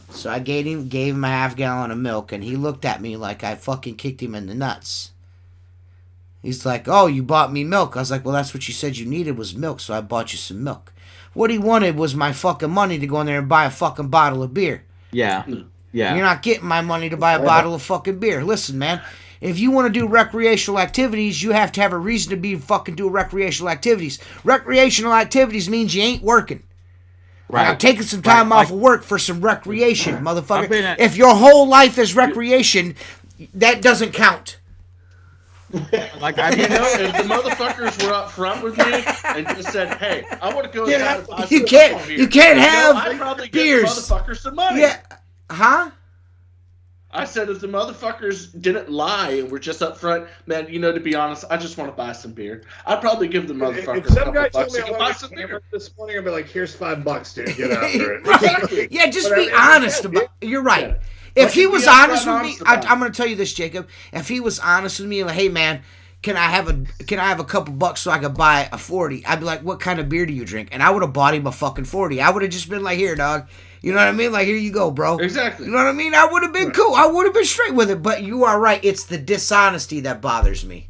So I gave him a half gallon of milk, and he looked at me like I fucking kicked him in the nuts. He's like, oh, you bought me milk. I was like, well, that's what you said you needed was milk, so I bought you some milk. What he wanted was my fucking money to go in there and buy a fucking bottle of beer. Yeah. You're not getting my money to buy a bottle of fucking beer. Listen, man, if you want to do recreational activities, you have to have a reason to be fucking doing recreational activities. Recreational activities means you ain't working. Right. I'm taking some time off of work for some recreation, motherfucker. If your whole life is recreation, that doesn't count. If the motherfuckers were up front with me and just said, "Hey, I want to go inside and buy you can't have I'd probably beers. Give the motherfuckers some money." Yeah, huh? I said, if the motherfuckers didn't lie and were just up front, man, to be honest, I just want to buy some beer. I'd probably give the motherfuckers if some a guy couple told me bucks to buy some beer. this morning, I'd be like, "Here's $5, dude. Get after it." Exactly. Yeah, just be honest about. You're right. Yeah. If he was honest with me, I'm going to tell you this, Jacob. If he was honest with me, like, hey man, can I have a couple bucks so I could buy a 40? I'd be like, what kind of beer do you drink? And I would have bought him a fucking 40. I would have just been like, here, dog. You know what I mean? Like, here you go, bro. Exactly. You know what I mean? I would have been cool. I would have been straight with it. But you are right. It's the dishonesty that bothers me.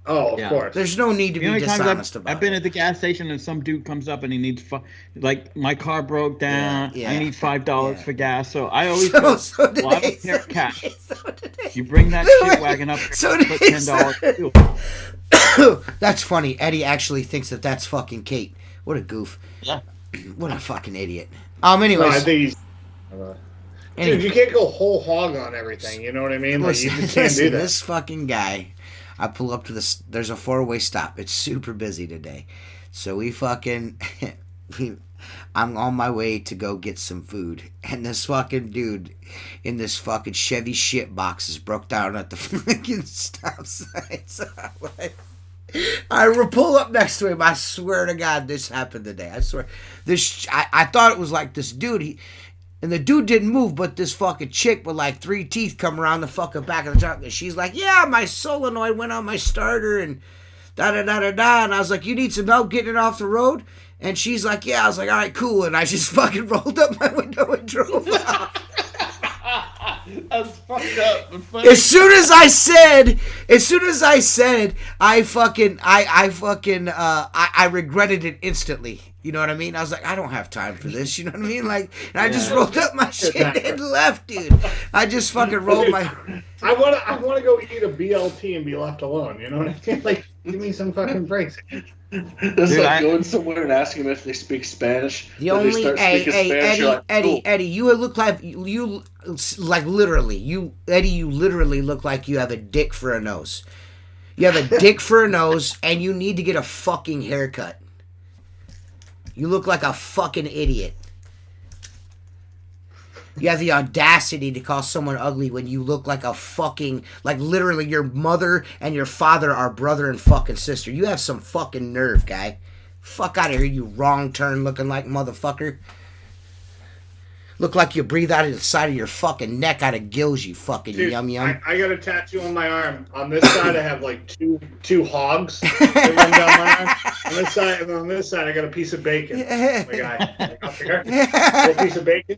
Oh, of course. There's no need to be dishonest about it. I've been at the gas station and some dude comes up and he needs my car broke down. Yeah. I need $5 for gas. So I always cash. You bring that shit wagon up there, put $10. That's funny. Eddie actually thinks that's fucking Kate. What a goof. Yeah. What a fucking idiot. Anyways. No, I think Dude, you can't go whole hog on everything. You know what I mean? Like, you just can't do that. This fucking guy, I pull up to this. There's a 4-way stop. It's super busy today, so we fucking. I'm on my way to go get some food, and this fucking dude in this fucking Chevy shit box is broke down at the fucking stop sign. So I pull up next to him. I swear to God, this happened today. I swear, I thought it was like this dude. And the dude didn't move, but this fucking chick with like 3 teeth come around the fucking back of the truck, and she's like, "Yeah, my solenoid went on my starter, and da da da da da." And I was like, "You need some help getting it off the road?" And she's like, "Yeah." I was like, "All right, cool." And I just fucking rolled up my window and drove out. That's fucked up. As soon as I said, I regretted it instantly. You know what I mean? I was like, I don't have time for this. You know what I mean? Like, and I just rolled up my shit and left, dude. I just fucking rolled my. I want to go eat a BLT and be left alone. You know what I mean? Like, give me some fucking breaks. That's like going somewhere and asking them if they speak Spanish. The only Eddie, you look like you literally look like you have a dick for a nose. You have a dick for a nose, and you need to get a fucking haircut. You look like a fucking idiot. You have the audacity to call someone ugly when you look like a fucking, like literally your mother and your father are brother and fucking sister. You have some fucking nerve, guy. Fuck out of here, you wrong turn looking like motherfucker. Look like you breathe out of the side of your fucking neck out of gills, you fucking Dude, yum yum. I got a tattoo on my arm. On this side, I have like two hogs that run down my arm. On this side, I got a piece of bacon. My guy, up here, a piece of bacon.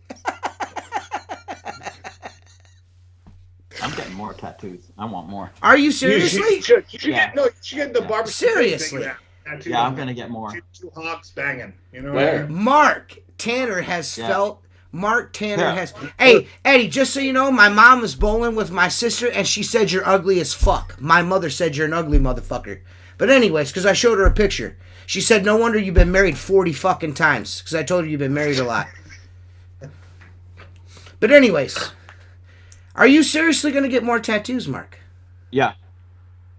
I'm getting more tattoos. I want more. Are you seriously? You should get the barbecue. Seriously? Yeah, I'm gonna get more. Two hogs banging. You know Where? what I mean? Mark Tanner has felt. Mark Tanner has. Hey, Eddie, just so you know, my mom was bowling with my sister, and she said you're ugly as fuck. My mother said you're an ugly motherfucker. But anyways, because I showed her a picture, she said, "No wonder you've been married 40 fucking times." Because I told her you've been married a lot. But anyways, are you seriously gonna get more tattoos, Mark? Yeah.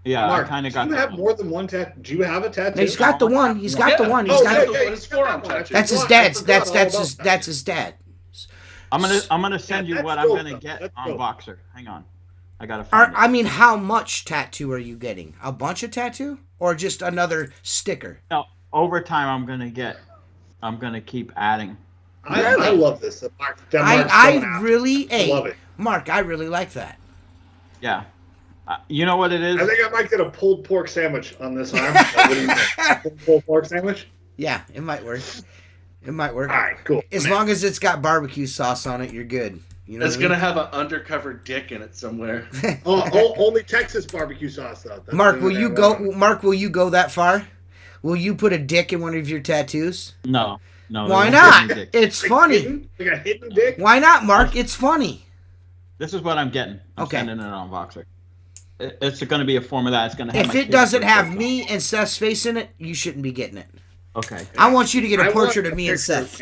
Yeah, Mark, I kind of got. Do you have more than one tattoo? Do you have a tattoo? He's got the one. He's got the one. He's got. His forearm tattoo. That's his dad's. That's his dad. I'm gonna send you what I'm gonna get on Voxer. Hang on, I gotta find it. I mean, how much tattoo are you getting? A bunch of tattoo, or just another sticker? No, over time I'm gonna keep adding. I love this. I really, love it. Mark, I really like that. Yeah, you know what it is? I think I might get a pulled pork sandwich on this arm. What do you think? Pulled pork sandwich? Yeah, it might work. It might work. All right, cool. As long as it's got barbecue sauce on it, you're good. You know it's gonna have an undercover dick in it somewhere. Only Texas barbecue sauce though. Mark, will you go? Mark, will you go that far? Will you put a dick in one of your tattoos? No. Why not? It's funny. Like a hidden dick. Why not, Mark? It's funny. This is what I'm getting. I'm sending it on Voxer. It's going to be a form of that. It's going to have. If it doesn't have me and Seth's face in it, you shouldn't be getting it. Okay. I want you to get a portrait of me and Seth.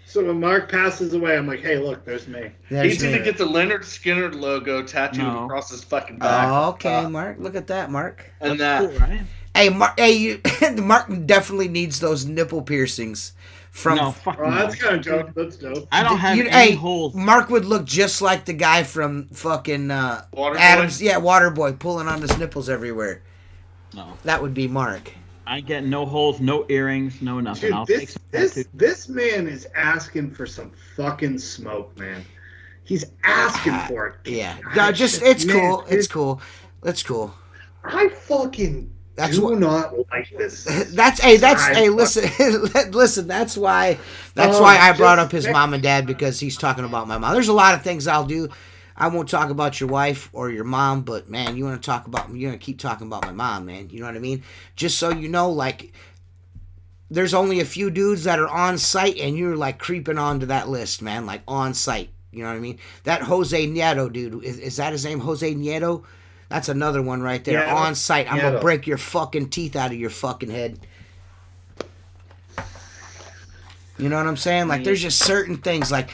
So when Mark passes away, I'm like, hey, look, there's me. He's going to get the Leonard Skinner logo tattooed across his fucking back. Oh, okay, Mark. Look at that, Mark. And that. Cool, right? Hey, Mark definitely needs those nipple piercings. No, fuck no. That's kind of dope. That's dope. I don't have any holes. Mark would look just like the guy from fucking Adams. Yeah, Waterboy, pulling on his nipples everywhere. No. That would be Mark. I get no holes, no earrings, no nothing. Dude, this man is asking for some fucking smoke, man. He's asking for it. Yeah. No, it's cool. It's cool. It's cool. I fucking not like this. Listen, that's why I brought up his mom and dad, because he's talking about my mom. There's a lot of things I'll do. I won't talk about your wife or your mom, but man, you're gonna keep talking about my mom, man. You know what I mean? Just so you know, like, there's only a few dudes that are on site, and you're like creeping onto that list, man. Like on site. You know what I mean? That Jose Nieto dude, is that his name? Jose Nieto? That's another one right there. Yeah, on site. I'm gonna break your fucking teeth out of your fucking head. You know what I'm saying? Like, there's just certain things, like,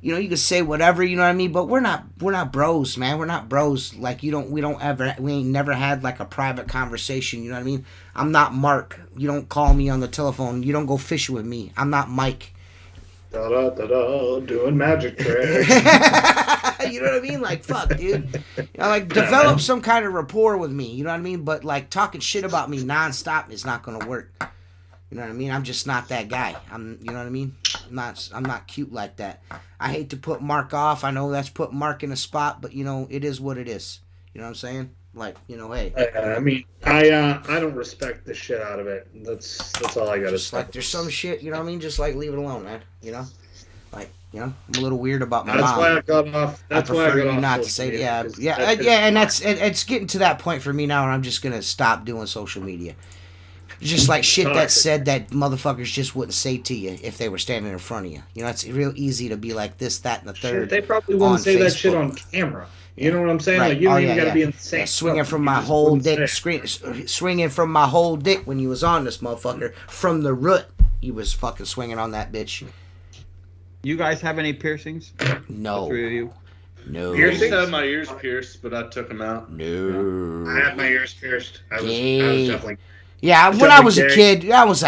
You know, you can say whatever, you know what I mean, but we're not bros, man. We're not bros. Like we ain't never had like a private conversation, you know what I mean? I'm not Mark. You don't call me on the telephone. You don't go fishing with me. I'm not Mike. Da da da da, doing magic tricks. You know what I mean? Like, fuck, dude. You know, like, develop some kind of rapport with me, you know what I mean? But like talking shit about me nonstop is not gonna work. You know what I mean? I'm just not that guy. You know what I mean? I'm not cute like that. I hate to put Mark off. I know that's put Mark in a spot, but you know, it is what it is. You know what I'm saying? Like, you know, hey. I mean, I don't respect the shit out of it. That's all I gotta Just say. like there's some shit, you know what I mean? Just like leave it alone, man. You know? Like, you know, I'm a little weird about my That's mom. why I got off. That's why I prefer got you off not to social say media, yeah, and it's getting to that point for me now, and I'm just gonna stop doing social media. Just like shit that said that motherfuckers just wouldn't say to you if they were standing in front of you. You know, it's real easy to be like this, that, and the third. Shit, they probably wouldn't say that shit Facebook. on camera. You know what I'm saying? Right. Like, you don't Oh, even yeah, got to yeah. be insane. Yeah, swinging from my whole dick, swinging from my whole dick when you was on this motherfucker from the root. You was fucking swinging on that bitch. You guys have any piercings? No. The three of you? No. I used to have my ears pierced, but I took them out. No. I had my ears pierced. I was definitely. Yeah, when I was a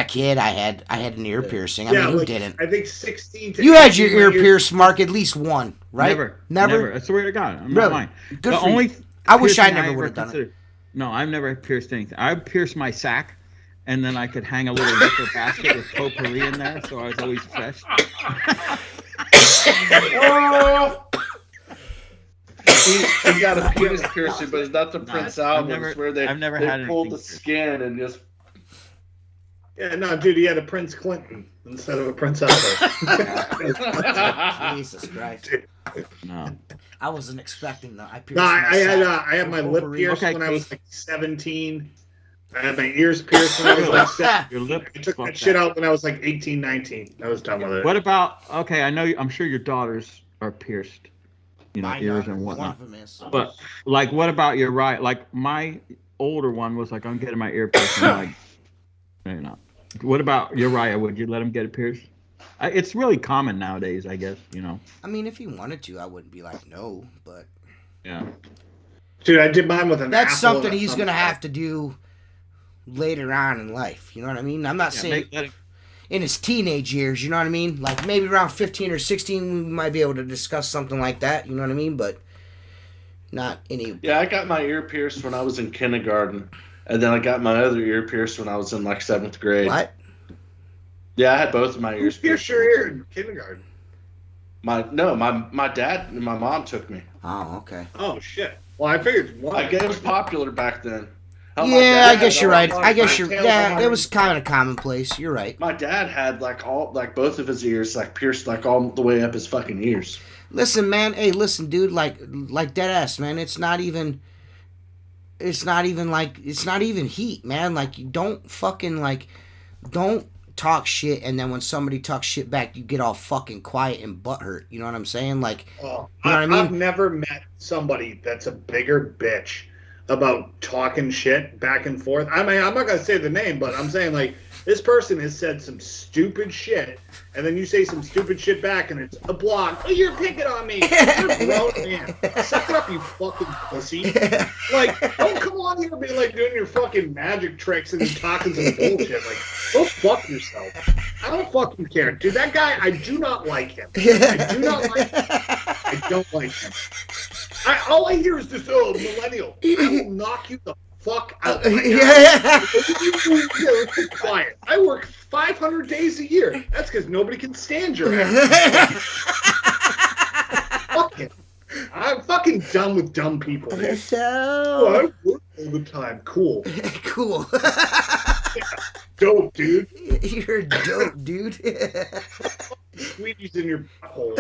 kid, I had an ear piercing. I mean, who like, didn't? I think 16 to You had your 18 ear years- pierced, Mark, at least one, right? Never. I swear to God, I'm Really? not lying. Good the for only you. I wish I piercing never ever would have done it. considered- No, I've never pierced anything. I pierced my sack, and then I could hang a little liquor basket with potpourri in there, so I was always fresh. He got a penis piercing, but it's not the Prince Albums where they I've never they had pulled the anything. skin and just. Yeah, no, dude, he had a Prince Clinton instead of a Prince Albert. Jesus Christ. No. I wasn't expecting that. I pierced No, my I had my lip potpourri. pierced Okay, when I was like 17. I had my ears pierced when I was like 7. Your lip. I took fuck that shit that. out when I was like 18, 19. I was done with it. What about? Okay, I know. I'm sure your daughters are pierced. You know, Mine ears not. and One whatnot. of them is. But like, what about your right? Like my older one was like, I'm getting my ear pierced. I'm like, no, you're not. What about Uriah? Would you let him get it pierced? It's really common nowadays, I guess. You know. I mean, if he wanted to, I wouldn't be like, no, but Yeah. Dude, I did mine with an that's apple something and a he's going to thumbtack. have to do later on in life. You know what I mean? I'm not saying in his teenage years, you know what I mean? Like maybe around 15 or 16, we might be able to discuss something like that, you know what I mean? But not any. Yeah, I got my ear pierced when I was in kindergarten, and then I got my other ear pierced when I was in like 7th grade. What? Yeah, I had both of my Who ears pierced your ear in kindergarten? My dad and my mom took me. Oh, okay. Oh, shit. Well, I figured one. Like, it was popular back then. Hell, my Yeah, dad I guess had you're all- right. I guess you're. tails Yeah, on it was kind of commonplace. You're right. My dad had both of his ears like pierced like all the way up his fucking ears. Listen, man. Hey, listen, dude. Like dead ass, man. It's not even heat, man. Like, you don't fucking don't talk shit, and then when somebody talks shit back, you get all fucking quiet and butthurt. You know what I'm saying? Like, Oh, you know what I mean? I've never met somebody that's a bigger bitch about talking shit back and forth. I mean, I'm not going to say the name, but I'm saying, like, this person has said some stupid shit, and then you say some stupid shit back, and it's a block. Oh, you're picking on me. You're a grown man. Suck it up, you fucking pussy. Like, don't come on here and be, like, doing your fucking magic tricks and talking some bullshit. Like, go fuck yourself. I don't fucking care. Dude, that guy, I do not like him. I do not like him. I don't like him. All I hear is this, millennial. I will knock you the fuck out right now. Keep quiet. I work 500 days a year. That's because nobody can stand your ass. Fuck him. I'm fucking done with dumb people. Oh, So I work all the time. Cool. cool. Dope, dude. You're dope, dude. Squeegee's in your butthole.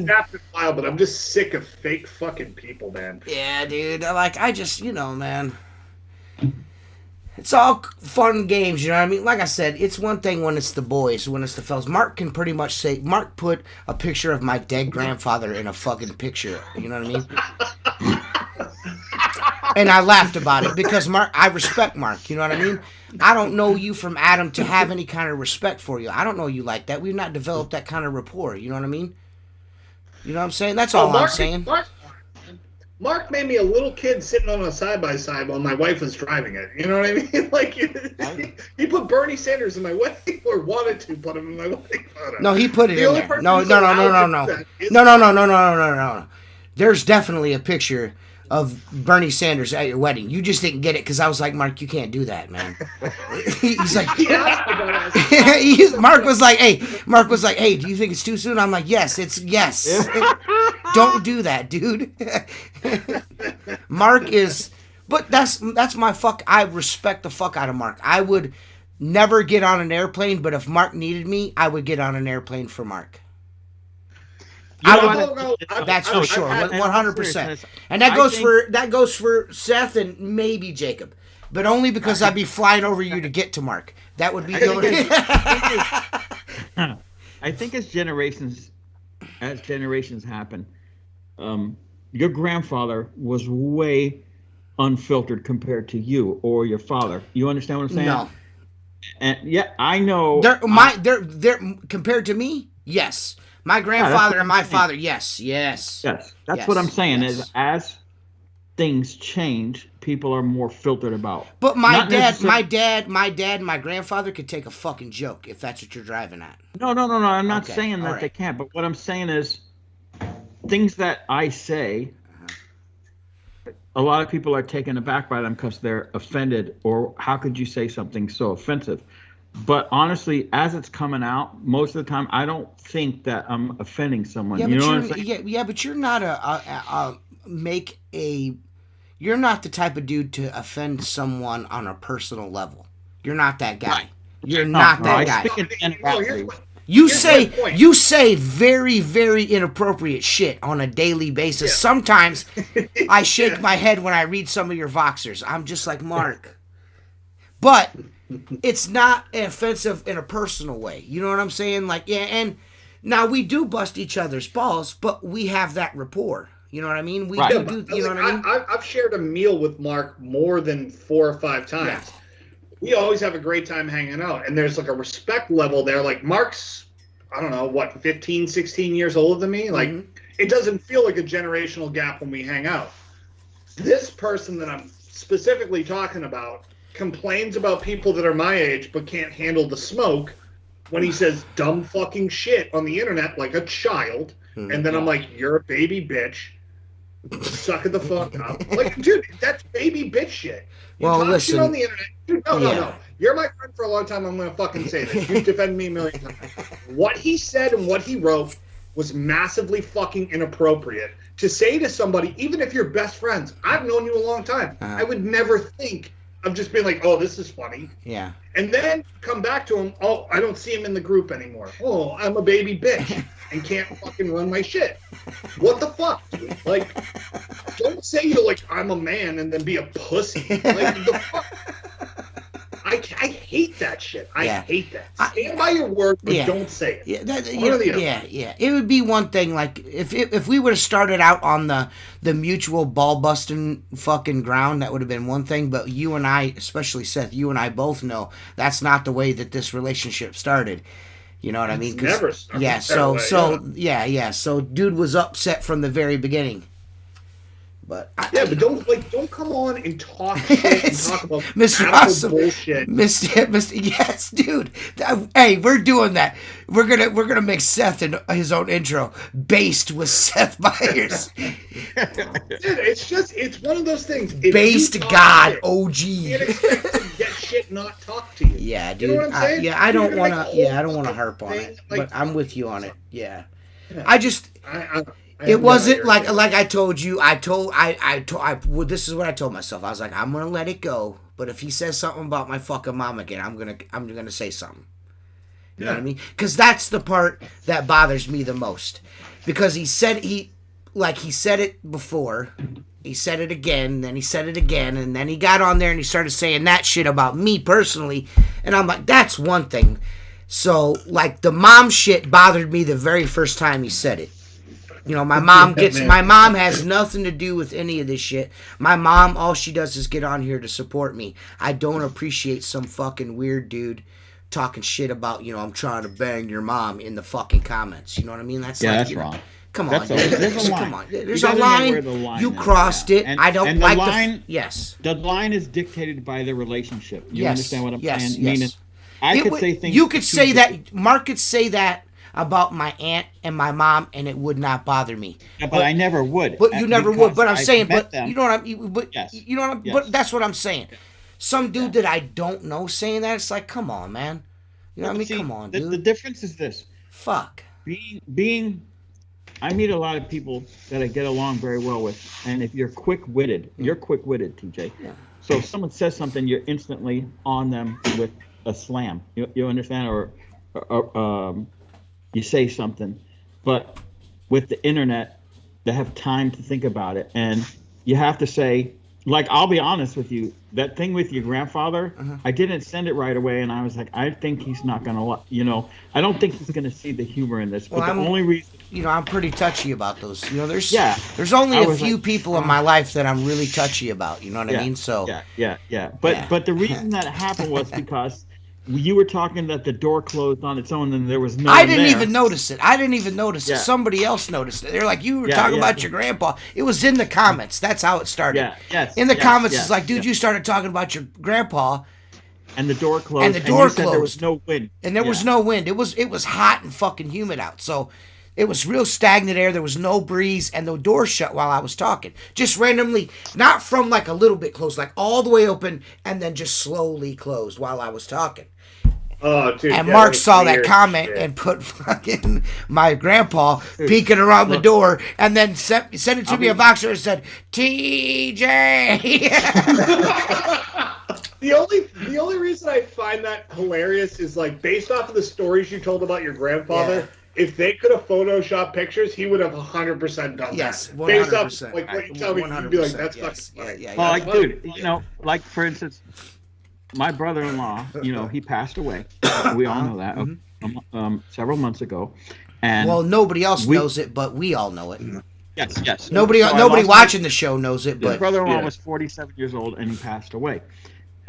After a while, but I'm just sick of fake fucking people, man. Yeah, dude. I just, man. It's all fun games, you know what I mean? Like I said, it's one thing when it's the boys, when it's the fellas. Mark can pretty much say, Mark put a picture of my dead grandfather in a fucking picture, you know what I mean? And I laughed about it because I respect Mark, you know what I mean? I don't know you from Adam to have any kind of respect for you. I don't know you like that. We've not developed that kind of rapport. You know what I mean? You know what I'm saying? That's all I'm saying. Mark made me a little kid sitting on a side-by-side while my wife was driving it. You know what I mean? Like, he put Bernie Sanders in my wedding, or wanted to put him in my wedding photo. No, he put it in there. No. There's definitely a picture of Bernie Sanders at your wedding. You just didn't get it because I was like, Mark, you can't do that, man. He's like, Mark was like, hey, do you think it's too soon? I'm like, yes. Don't do that, dude. Mark is, but that's my fuck. I respect the fuck out of Mark. I would never get on an airplane, but if Mark needed me, I would get on an airplane for Mark. That's for sure, 100%. And that goes for Seth and maybe Jacob, but only because I'd be flying over you to get to Mark. That would be the only. I think as generations happen, your grandfather was way unfiltered compared to you or your father. You understand what I'm saying? No. And yeah, I know. They're compared to me. Yes. My grandfather and my father, yes. That's what I'm saying. Is as things change, people are more filtered about. But my dad, and my grandfather could take a fucking joke if that's what you're driving at. No. I'm not saying that they can't. But what I'm saying is, things that I say, a lot of people are taken aback by them because they're offended. Or how could you say something so offensive? But honestly, as it's coming out, most of the time, I don't think that I'm offending someone. Yeah, you but know what I'm saying? Yeah, but you're not you're not the type of dude to offend someone on a personal level. You're not that guy. Right. You're not that guy. You say very, very inappropriate shit on a daily basis. Yeah. Sometimes I shake my head when I read some of your Voxers. I'm just like, Mark. But it's not offensive in a personal way. You know what I'm saying? Like, yeah, and now we do bust each other's balls, but we have that rapport. You know what I mean? We do. You know what I mean? I've shared a meal with Mark more than 4 or 5 times. Yeah. We always have a great time hanging out, and there's like a respect level there. Like Mark's, I don't know, 15, 16 years older than me. Like, it doesn't feel like a generational gap when we hang out. This person that I'm specifically talking about complains about people that are my age but can't handle the smoke when he says dumb fucking shit on the internet like a child. And then I'm like, you're a baby bitch. Suck it the fuck up. Like, dude, that's baby bitch shit. You talk shit on the internet. Dude, no. You're my friend for a long time. I'm going to fucking say this. You've defended me a million times. What he said and what he wrote was massively fucking inappropriate. To say to somebody, even if you're best friends, I've known you a long time, I would never think of just being like, oh, this is funny. Yeah. And then come back to him, oh, I don't see him in the group anymore. Oh, I'm a baby bitch and can't fucking run my shit. What the fuck, dude? Like, don't say you're like, I'm a man and then be a pussy. Like, the fuck? I hate that shit. I hate that. Stand by your word, but don't say it. Yeah. It would be one thing, like, if we would have started out on the mutual ball-busting fucking ground, that would have been one thing, but you and I, especially Seth, you and I both know that's not the way that this relationship started. You know what I mean? It's never started. Yeah, so dude was upset from the very beginning. But but don't come on and talk shit and talk about Mr. Awesome bullshit. Mr. Yes, dude. Hey, we're doing that. We're gonna make Seth his own intro based with Seth Myers. Dude, it's one of those things. Based God shit, OG. You can't expect to get shit not talked to you. Yeah, dude. You know what I'm saying? I don't wanna harp on it, but I'm with you on it. Yeah. I just. It wasn't like I told you. This is what I told myself. I was like, I'm gonna let it go. But if he says something about my fucking mom again, I'm gonna say something. You know what I mean? Because that's the part that bothers me the most. Because he said it before. He said it again, then he said it again, and then he got on there and he started saying that shit about me personally. And I'm like, that's one thing. So, like, the mom shit bothered me the very first time he said it. You know, my mom has nothing to do with any of this shit. My mom, all she does is get on here to support me. I don't appreciate some fucking weird dude talking shit about, you know, I'm trying to bang your mom in the fucking comments. You know what I mean? That's that's you know, wrong. come That's on, a- dude. there's a line. Come on. You There's a gotta know line. where the line You is, crossed yeah. it. And- I don't and the like line- yes. The line is dictated by the relationship. You Yes, understand what I'm yes, saying? yes. Meaning, I could say things. You could to say two that. Mark could say that about my aunt and my mom, and it would not bother me. different- but I never would. But you never would. But I'm because saying, I've met but them. you know what I'm. But Yes. you know what I'm. Yes. But that's what I'm saying. Some dude that I don't know saying that, it's like, come on, man. You know what I mean? See, Come on, the, dude. the difference is this: Fuck. being. I meet a lot of people that I get along very well with, and if you're quick-witted, you're quick-witted, TJ. Yeah. So if someone says something, you're instantly on them with a slam. You understand, or you say something, but with the internet, they have time to think about it, and you have to say, like, I'll be honest with you, that thing with your grandfather, I didn't send it right away, and I was like, I think he's not gonna, you know, I don't think he's gonna see the humor in this. But Well, the only reason, You know, I'm pretty touchy about those. You know, there's only I a was few like, people in my life that I'm really touchy about. You know what I mean? So yeah. But the reason that happened was because you were talking that the door closed on its own, and there was no. I didn't even notice it. Yeah. Somebody else noticed it. They're like, you were Yeah, talking yeah. about your grandpa. It was in the comments. That's how it started. Yeah, yes. In the yes, comments, yes, it's like, dude, yes. you started talking about your grandpa, And the door closed. And the door you said there was closed. no wind. and there was no wind. It was hot and fucking humid out. So it was real stagnant air. There was no breeze, and the door shut while I was talking. Just randomly, not from like a little bit closed, like all the way open, and then just slowly closed while I was talking. Oh, dude. And that Mark was saw that weird comment shit. and put fucking my grandpa peeking around the door, and then sent it to me a Voxer and said, TJ. The only reason I find that hilarious is like based off of the stories you told about your grandfather. Yeah. If they could have photoshopped pictures, he would have 100% done Yes, that. Based off 100%. like what you tell me, you'd be like, "That's yes. fucking funny." Yeah. Well, like, funny. dude, you know, like for instance, my brother-in-law, you know, he passed away. We all know that. Several months ago, and Well, nobody else knows it, but we all know it. yes. Nobody So I nobody lost watching the show knows it, My but brother-in-law was 47 years old, and he passed away.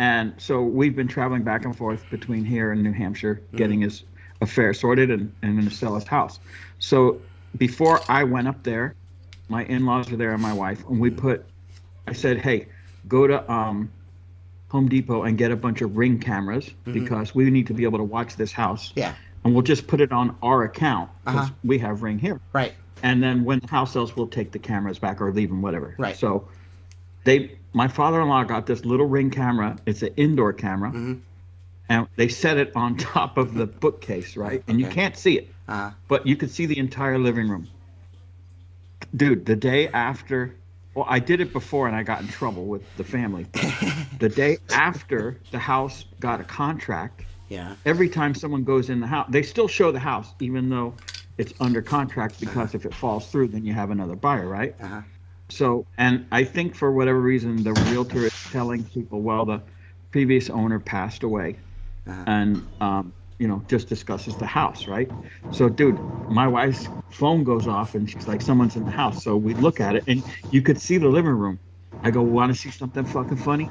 And so we've been traveling back and forth between here and New Hampshire, getting his affairs sorted and going to sell his house. So before I went up there, my in-laws were there and my wife, and I said, hey, go to Home Depot and get a bunch of Ring cameras because we need to be able to watch this house. yeah, And we'll just put it on our account because we have Ring here. right. And then when the house sells, we'll take the cameras back or leave them, whatever. Right. So my father-in-law got this little Ring camera. It's an indoor camera. And they set it on top of the bookcase, right? And you can't see it, but you could see the entire living room. Dude, the day after, well, I did it before and I got in trouble with the family. The day after the house got a contract, Yeah. every time someone goes in the house, they still show the house, even though it's under contract, because if it falls through, then you have another buyer, right? So, and I think for whatever reason, the realtor is telling people, well, the previous owner passed away, and just discusses the house, right? So, dude, my wife's phone goes off, and she's like, someone's in the house. So we look at it, and you could see the living room. I go, want to see something fucking funny?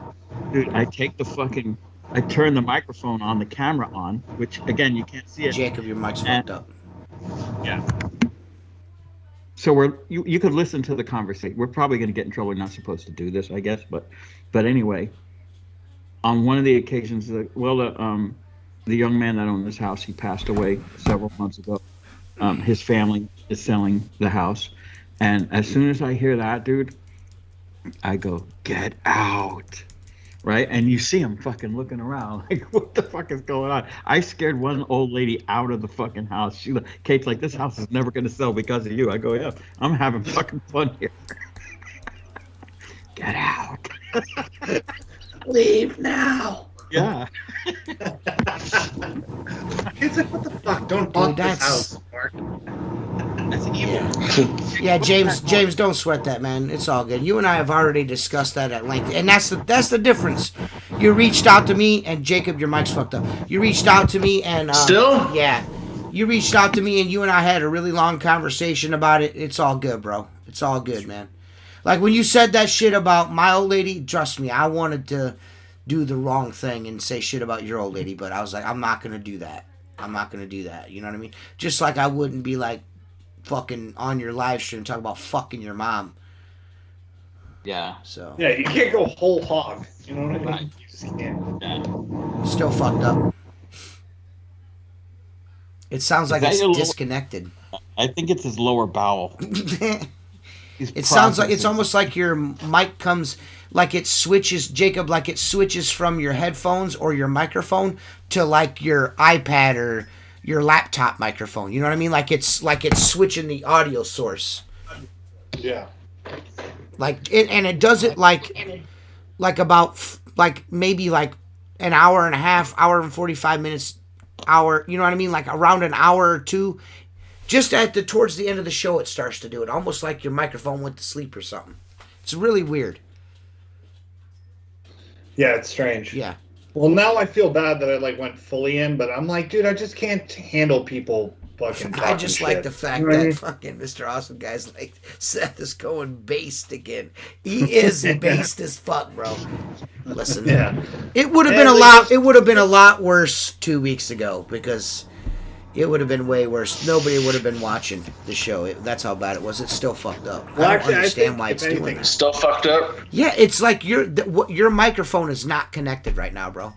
Dude, I turn the microphone on, the camera on, which, again, you can't see it. Jacob, your mic's fucked up. Yeah. So you could listen to the conversation. We're probably going to get in trouble. We're not supposed to do this, I guess. But anyway, on one of the occasions, the young man that owned this house, he passed away several months ago. His family is selling the house. And as soon as I hear that, dude, I go, get out. Right? And you see him fucking looking around like, what the fuck is going on? I scared one old lady out of the fucking house. Kate's like, this house is never going to sell because of you. I go, yeah, I'm having fucking fun here. Get out. Leave now. Yeah. It's like, what the fuck? Don't haunt this house, Mark. That's evil. Yeah, James, don't sweat that, man. It's all good. You and I have already discussed that at length, and that's the difference. You reached out to me, and Jacob, your mic's fucked up. You reached out to me, and Still? yeah, You reached out to me and you and I had a really long conversation about it. It's all good, bro. It's all good, man. Like when you said that shit about my old lady, trust me, I wanted to do the wrong thing and say shit about your old lady, but I was like, I'm not gonna do that. I'm not gonna do that. You know what I mean? Just like I wouldn't be like fucking on your live stream talking about fucking your mom. Yeah. So Yeah, you can't go whole hog. You know what I mean? Right. You just can't. Yeah. still fucked up. It sounds like that it's your lower- disconnected. I think it's his lower bowel. It sounds like it's almost like your mic comes like it switches, Jacob, like it switches from your headphones or your microphone to like your iPad or your laptop microphone. You know what I mean? Like it's switching the audio source. Yeah. Like it, and it does it like about like maybe like an hour and a half, hour and 45 minutes, hour. You know what I mean? Like around an hour or two. Just towards the end of the show, it starts to do it, almost like your microphone went to sleep or something. It's really weird. Yeah, it's strange. Yeah. Well, now I feel bad that I like went fully in, but I'm like, dude, I just can't handle people fucking talking I just like shit. the fact You know what I that mean? fucking Mr. Awesome Guy's like, Seth is going based again. He is based as fuck, bro. Listen, Yeah. it would have And been a like lot. this- It would have been a lot worse 2 weeks ago because it would have been way worse. Nobody would have been watching the show. That's how bad it was. It's still fucked up. Well, I actually, don't I understand think why if it's doing anything- that. Still fucked up. Yeah, it's like your microphone is not connected right now, bro.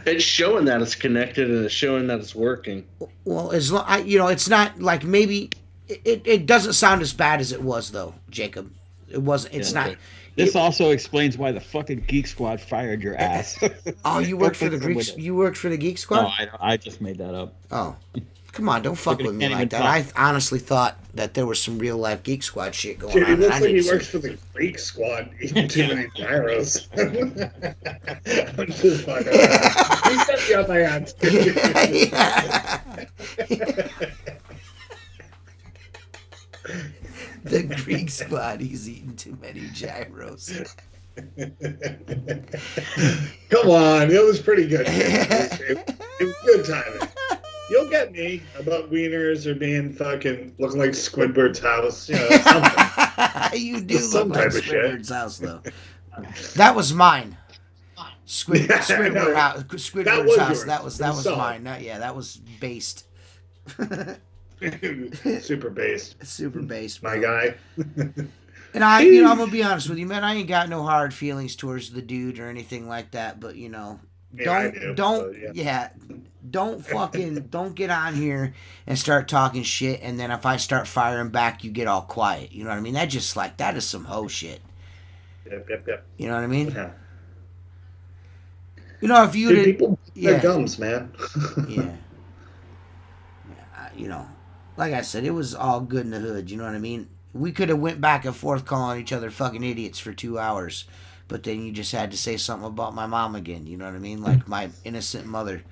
It's showing that it's connected and it's showing that it's working. Well, as long it's not like maybe it doesn't sound as bad as it was though, Jacob. It wasn't. It's Yeah, not. okay. This also explains why the fucking Geek Squad fired your ass. Oh, you worked for the Greeks. You worked for the Geek Squad. No, I just made that up. Oh, come on! Don't fuck with me Can't like even that. talk. I honestly thought that there was some real life Geek Squad shit going Dude, on. he and looks I like he didn't works see for the Greek squad. Eating too many gyros. I'm just fucking around. He set me up my hands. it. The Greek Squad. He's eating too many gyros. Come on, it was pretty good. It was good timing. You'll get me about wieners or being fucking looking like Squidward's house. You know, something. You do Some look like type of shit. Squidward's house, though. That was mine. Squidward's know. house. That Squidward's was house. yours. That was It was solid. mine. That was based. Super based. Super based, My bro. guy. And I'm gonna be honest with you, man. I ain't got no hard feelings towards the dude or anything like that. But Yeah, I do, don't, but, yeah. don't fucking, don't get on here and start talking shit. And then if I start firing back, you get all quiet. You know what I mean? That just like that is some hoe shit. Yep. You know what I mean? Yeah. If you Dude, people yeah. their gums, man. yeah. Like I said, it was all good in the hood. You know what I mean? We could have went back and forth calling each other fucking idiots for 2 hours, but then you just had to say something about my mom again. You know what I mean? Like my innocent mother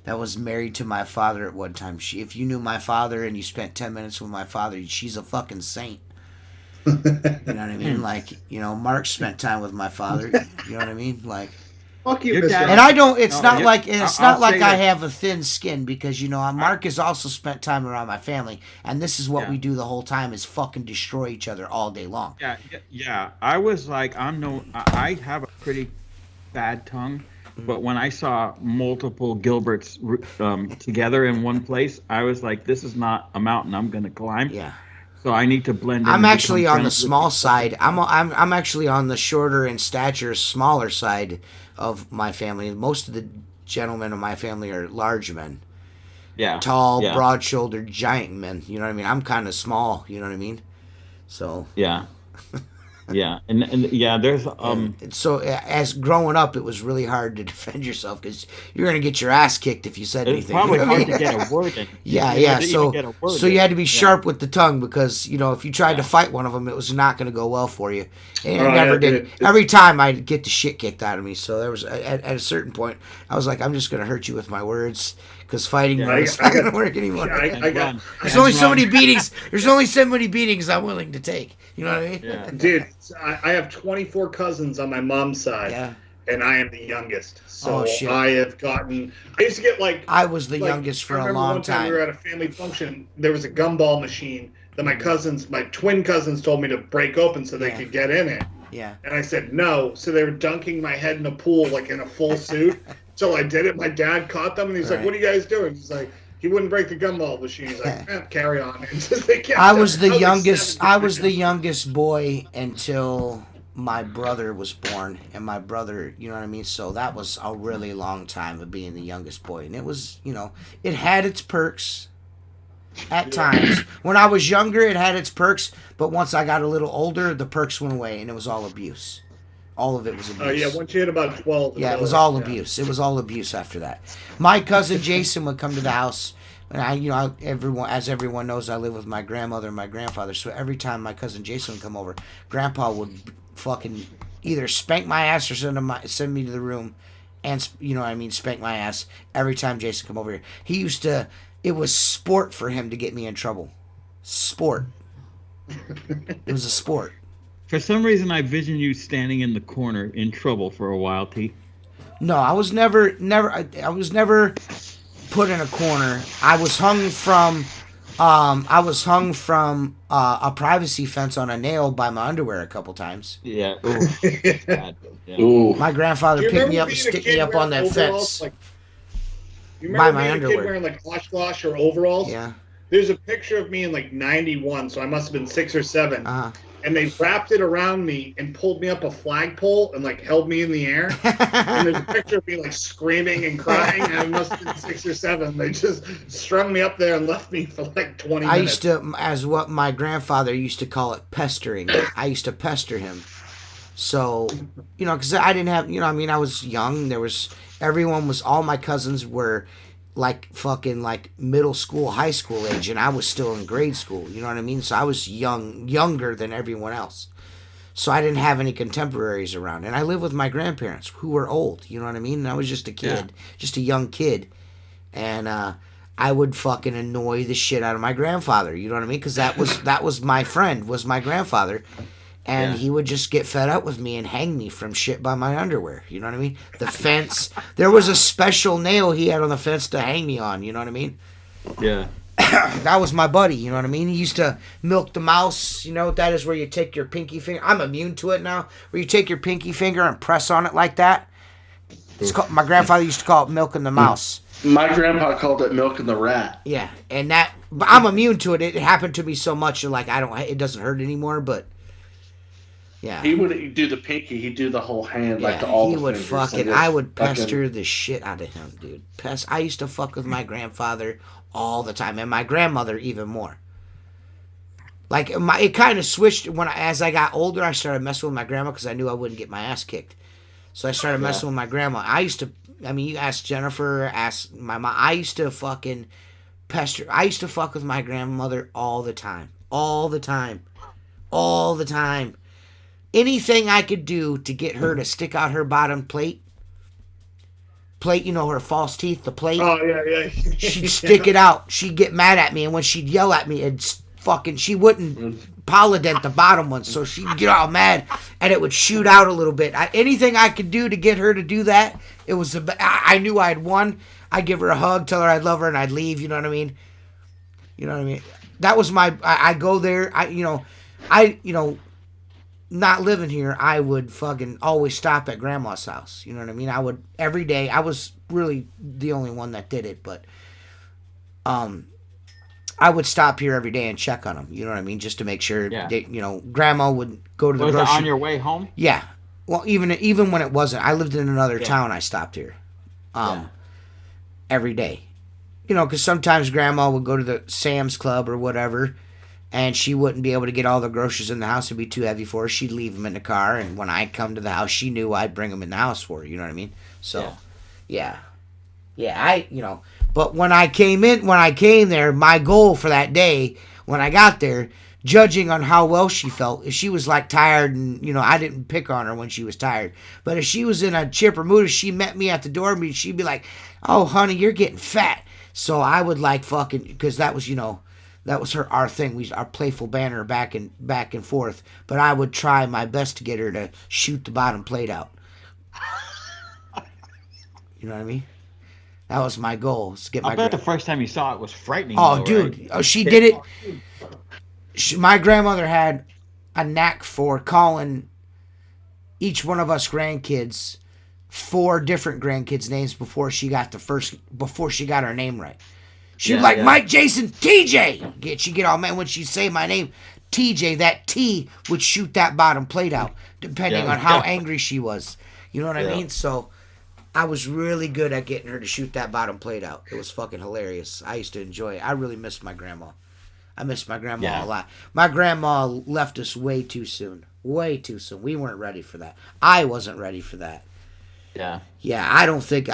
that was married to my father at one time. If you knew my father and you spent 10 minutes with my father, she's a fucking saint. You know what I mean? Like, Mark spent time with my father. You know what I mean? Like, Fuck you, Your Mr. dad- and I don't. It's No, not you- like it's I'll not like say I that- have a thin skin because Mark has also spent time around my family, and this is what Yeah. we do the whole time is fucking destroy each other all day long. Yeah. I was like, I have a pretty bad tongue, but when I saw multiple Gilberts together in one place, I was like, this is not a mountain I'm gonna climb. Yeah, So I need to blend in. I'm and actually become on the friends with small people. side. I'm actually on the shorter in stature, smaller side of my family. Most of the gentlemen of my family are large men, Yeah. tall, Yeah. broad-shouldered, giant men. You know what I mean? I'm kind of small. You know what I mean? So. Yeah. Yeah. And yeah, there's And so as growing up, it was really hard to defend yourself because you're gonna get your ass kicked if you said it's anything. probably You know what I hard mean? to get a word in. Yeah, You yeah. had to even So, get a word so in. you had to be Yeah. sharp with the tongue because if you tried to Yeah. fight one of them, it was not going to go well for you. And it Oh, never yeah, did. dude. Every time I'd get the shit kicked out of me. So there was at a certain point, I was like, I'm just going to hurt you with my words because fighting Yeah, is I not got- going to work anymore. I And got. run. There's And only so run. many beatings. There's only so many beatings I'm willing to take. You know what I mean? Yeah. Dude, I have 24 cousins on my mom's side. Yeah. and I am the youngest. So Oh, shit. I have gotten. I used to get I was the youngest for a long one time. We time. were at a family function. There was a gumball machine that my twin cousins, told me to break open so they could get in it. Yeah. And I said no. So they were dunking my head in a pool like in a full suit. So I did it. My dad caught them, and he's like, "What are you guys doing?" He's like, "He wouldn't break the gumball machine." He's like, "Carry on." And just, I was the youngest. I was the youngest boy until my brother was born, and my brother, you know what I mean. So that was a really long time of being the youngest boy, and it was, it had its perks. At times, when I was younger, it had its perks, but once I got a little older, the perks went away, and it was all abuse. All of it was abuse. Oh yeah, once you hit about 12. Yeah, it was all abuse. It was all abuse after that. My cousin Jason would come to the house, and everyone knows, I live with my grandmother and my grandfather. So every time my cousin Jason would come over, Grandpa would fucking either spank my ass or send me to the room, and spank my ass every time Jason come over here. He used to. It was sport for him to get me in trouble. Sport. It was a sport. For some reason, I vision you standing in the corner in trouble for a while, T. No, I was never put in a corner. I was hung from a privacy fence on a nail by my underwear a couple times. Yeah. Ooh. My grandfather picked me up and stick me up on that fence. You remember my being underwear. a kid wearing like oshkosh or overalls? Yeah. There's a picture of me in like 91, so I must have been 6 or 7. Uh-huh. And they wrapped it around me and pulled me up a flagpole and like held me in the air. And there's a picture of me like screaming and crying. And I must have been 6 or 7. They just strung me up there and left me for like 20 minutes. I used to, as what my grandfather used to call it, pestering. I used to pester him. So, because I didn't have, I was young. All my cousins were like fucking like middle school, high school age, and I was still in grade school. You know what I mean? So I was younger than everyone else. So I didn't have any contemporaries around. And I lived with my grandparents who were old. You know what I mean? And I was just a kid, just a young kid. And, I would fucking annoy the shit out of my grandfather. You know what I mean? Because that was my friend, was my grandfather. And he would just get fed up with me and hang me from shit by my underwear. You know what I mean? The fence. There was a special nail he had on the fence to hang me on. You know what I mean? Yeah. That was my buddy. You know what I mean? He used to milk the mouse. You know what that is, where you take your pinky finger. I'm immune to it now. Where you take your pinky finger and press on it like that. It's called, my grandfather used to call it milking the mouse. My grandpa called it milking the rat. Yeah, and but I'm immune to it. It happened to me so much, like it doesn't hurt anymore. But yeah, he wouldn't do the pinky. He'd do the whole hand, like he would fucking. I would pester the shit out of him, dude. I used to fuck with my grandfather all the time, and my grandmother even more. Like it kind of switched as I got older. I started messing with my grandma because I knew I wouldn't get my ass kicked. So I started messing with my grandma. You ask Jennifer, ask my mom. I used to fucking pester. I used to fuck with my grandmother all the time. All the time. All the time. Anything I could do to get her to stick out her bottom plate, her false teeth, the plate. Oh, yeah. She'd stick it out. She'd get mad at me, and when she'd yell at me, she wouldn't polydent the bottom one, so she'd get all mad, and it would shoot out a little bit. Anything I could do to get her to do that, I knew I had won. I'd give her a hug, tell her I'd love her, and I'd leave. You know what I mean? That was I go there. Not living here, I would fucking always stop at grandma's house. You know what I mean? I would every day. I was really the only one that did it, but I would stop here every day and check on them. You know what I mean? Just to make sure grandma would go to the grocery. Was it on your way home? Yeah. Well, even when it wasn't, I lived in another town. I stopped here, every day. Because sometimes grandma would go to the Sam's Club or whatever, and she wouldn't be able to get all the groceries in the house. It'd be too heavy for her. She'd leave them in the car, and when I'd come to the house, she knew I'd bring them in the house for her. You know what I mean? So, yeah. But when I came there, my goal for that day, when I got there, judging on how well she felt, if she was like tired and, I didn't pick on her when she was tired. But if she was in a chipper mood, if she met me at the door, she'd be like, "Oh, honey, you're getting fat." So I would like fucking, because that was, that was our thing. Our playful banter back and forth. But I would try my best to get her to shoot the bottom plate out. You know what I mean? That was my goal. Was to get I my. bet the first time you saw it was frightening. Oh, though, dude! right? Oh, she did it. My grandmother had a knack for calling each one of us grandkids 4 different grandkids' names before she got her name right. She'd Yeah, like yeah. Mike, Jason, TJ. She'd get all mad when she'd say my name, TJ. That T would shoot that bottom plate out, depending Yeah. on how angry she was. You know what I Yeah. mean? So I was really good at getting her to shoot that bottom plate out. It was fucking hilarious. I used to enjoy it. I really missed my grandma. I missed my grandma Yeah. a lot. My grandma left us way too soon. Way too soon. We weren't ready for that. I wasn't ready for that. Yeah. Yeah, I think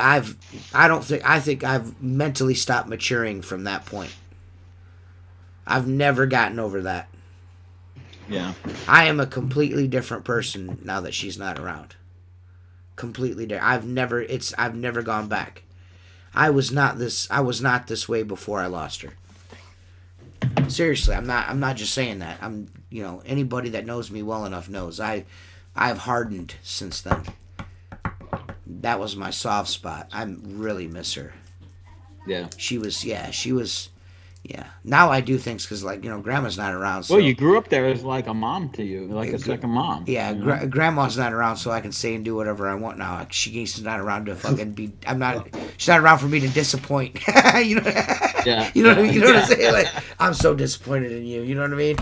I've mentally stopped maturing from that point. I've never gotten over that. Yeah. I am a completely different person now that she's not around. Completely different. I've never gone back. I was not this way before I lost her. Seriously, I'm not just saying that. Anybody that knows me well enough knows I've hardened since then. That was my soft spot. I really miss her. Yeah. She was. Now I do things because, grandma's not around. So, Well, you grew up there as like a mom to you, like a second mom. yeah, you know? grandma's not around, so I can say and do whatever I want now. She's not around to fucking be. She's not around for me to disappoint. you know. Yeah. You know what I mean? You know what I'm Yeah. saying? Like, I'm so disappointed in you. You know what I mean?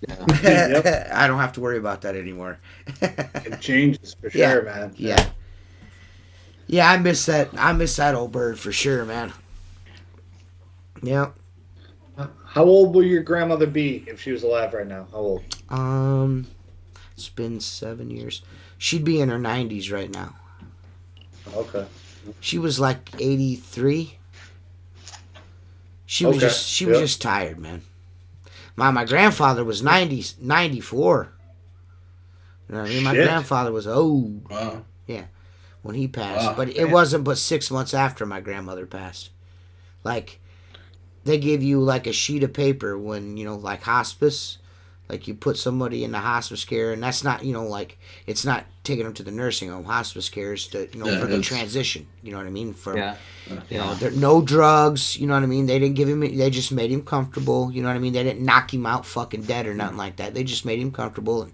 Yeah. Yep. I don't have to worry about that anymore. It changes for Yeah. sure, man. Yeah. Yeah, I miss that. I miss that old bird for sure, man. Yeah. How old will your grandmother be if she was alive right now? How old? It's been 7 years. She'd be in her 90s right now. Okay. She was like 83. She was Okay. just just tired, man. My grandfather was 94. You know what I mean? My Shit. grandfather was old Wow. when he passed, Wow. but it wasn't but 6 months after my grandmother passed. Like, they give you like a sheet of paper when, like hospice, like you put somebody in the hospice care, and that's not, it's not taking them to the nursing home. Hospice care is to, Yeah, for the it's- transition, you know what I mean? From, Yeah. there no drugs, you know what I mean? They didn't give him, they just made him comfortable, you know what I mean? They didn't knock him out fucking dead or nothing like that. They just made him comfortable. And,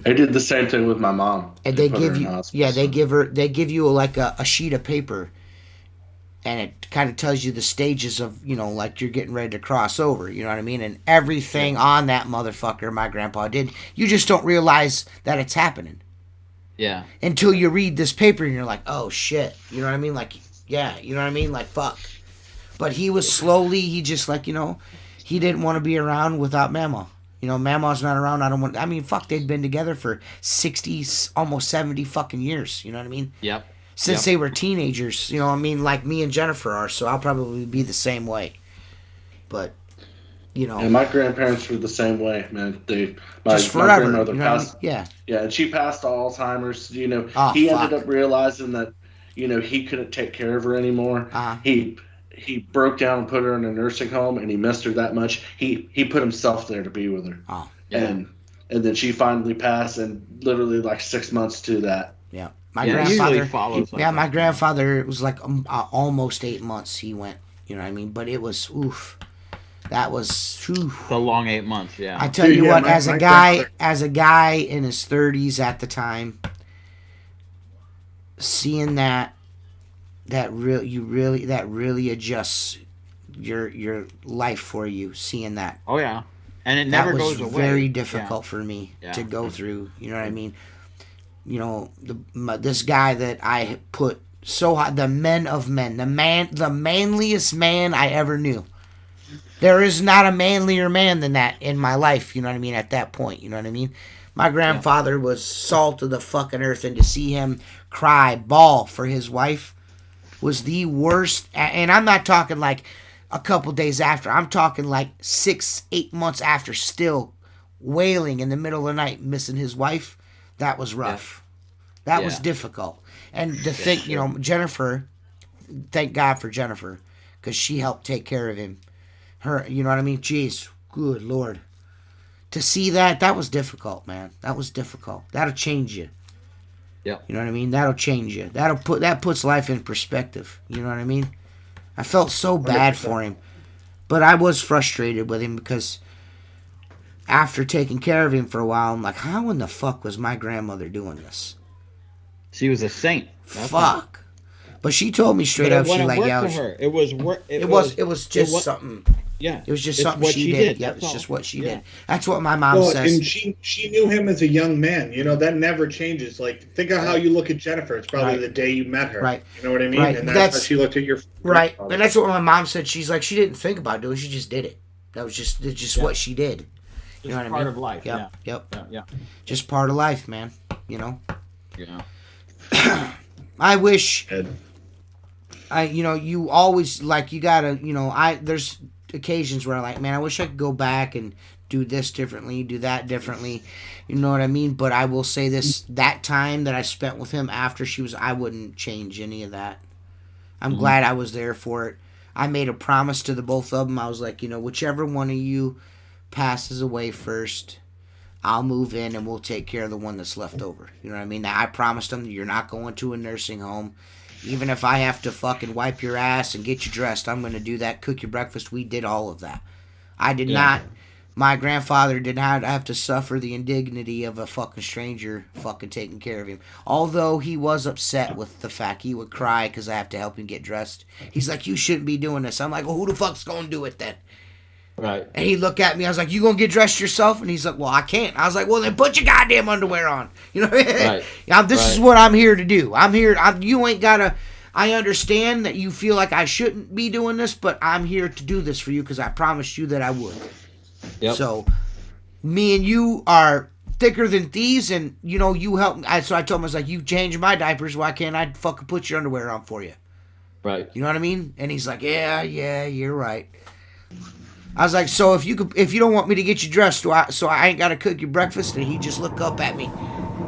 I did the same thing with my mom. and they put her give in you, hospice. they give you like a sheet of paper, and it kind of tells you the stages of, like you're getting ready to cross over, you know what I mean? And everything on that motherfucker my grandpa did, you just don't realize that it's happening Yeah. until you read this paper and you're like, oh shit, you know what I mean? Like, yeah, you know what I mean? Like, fuck. But he was slowly, he just like, he didn't want to be around without Mama. Mama's not around. Fuck, they'd been together for 60, almost 70 fucking years, you know what I mean? Yep. Since they were teenagers, like me and Jennifer are, so I'll probably be the same way. But, And my grandparents were the same way, man. My just forever. grandmother You know what I passed. mean? Yeah. Yeah, and she passed to Alzheimer's. Oh, He fuck. ended up realizing that, he couldn't take care of her anymore. Uh-huh. He broke down and put her in a nursing home, and he missed her that much. He put himself there to be with her. Oh, Yeah. And then she finally passed, and literally like 6 months to that. yeah. My Yeah, it usually grandfather. follows like Yeah, that. my grandfather, it was like almost 8 months he went. You know what I mean? But it was, oof. That was, oof. The long 8 months. Yeah. I tell Dude, you yeah, what, my as a guy in his 30s at the time, seeing that really adjusts your life for you. Seeing that, Oh yeah. And it that never was goes away. very difficult for me Yeah. to go through. You know what I mean? This guy that I put so high, the men of men, the manliest man I ever knew. There is not a manlier man than that in my life, you know what I mean, at that point, you know what I mean? My grandfather was salt of the fucking earth, and to see him cry, bawl for his wife was the worst. And I'm not talking like a couple days after. I'm talking like 6-8 months after, still wailing in the middle of the night, missing his wife. That was rough. That was Yeah. difficult. And to think, Jennifer, thank God for Jennifer, because she helped take care of him. Her, you know what I mean? Jeez, good Lord. To see that was difficult, man. That was difficult. That'll change you. Yeah. You know what I mean? That'll change you. That puts life in perspective. You know what I mean? I felt so bad 100%. for him. But I was frustrated with him because after taking care of him for a while, I'm like, how in the fuck was my grandmother doing this? She was a saint. Fuck. But she told me straight But up, it she like, worked yeah, for her. It was just something. Yeah. It was just It's something what she did. Yeah, That's it's all. just what she Yeah. did. That's what my mom Well, says. and she knew him as a young man. You know, that never changes. Like, think of how you look at Jennifer. It's probably Right. the day you met her. Right. You know what I mean? Right. And That's- that's how she looked at your Right. grandfather. And that's what my mom said. She's like, she didn't think about doing it. She just did it. That's just Yeah. what she did. Just You know what I part mean? of life. Yep. Yep. Yeah. Just part of life, man. You know? Yeah. I wish... Ed. you always like you gotta, there's occasions where I'm like, man, I wish I could go back and do this differently, do that differently, you know what I mean? But I will say this: that time that I spent with him after I wouldn't change any of that. I'm glad I was there for it. I made a promise to the both of them. I was like, whichever one of you passes away first, I'll move in and we'll take care of the one that's left over. You know what I mean? Now, I promised them you're not going to a nursing home. Even if I have to fucking wipe your ass and get you dressed, I'm going to do that, cook your breakfast. We did all of that. I did not. My grandfather did not have to suffer the indignity of a fucking stranger fucking taking care of him. Although he was upset with the fact he would cry because I have to help him get dressed. He's like, you shouldn't be doing this. I'm like, well, who the fuck's going to do it then? Right. And he looked at me. I was like, you going to get dressed yourself? And he's like, well, I can't. I was like, well, then put your goddamn underwear on. You know what I mean? Right. Now, this is what I'm here to do. You ain't got to... I understand that you feel like I shouldn't be doing this, but I'm here to do this for you because I promised you that I would. Yep. So, me and you are thicker than thieves, and, you help me. So I told him, I was like, you change my diapers, why can't I fucking put your underwear on for you? Right. You know what I mean? And he's like, yeah, you're right. I was like, so if you don't want me to get you dressed, so I ain't got to cook your breakfast? And he just look up at me.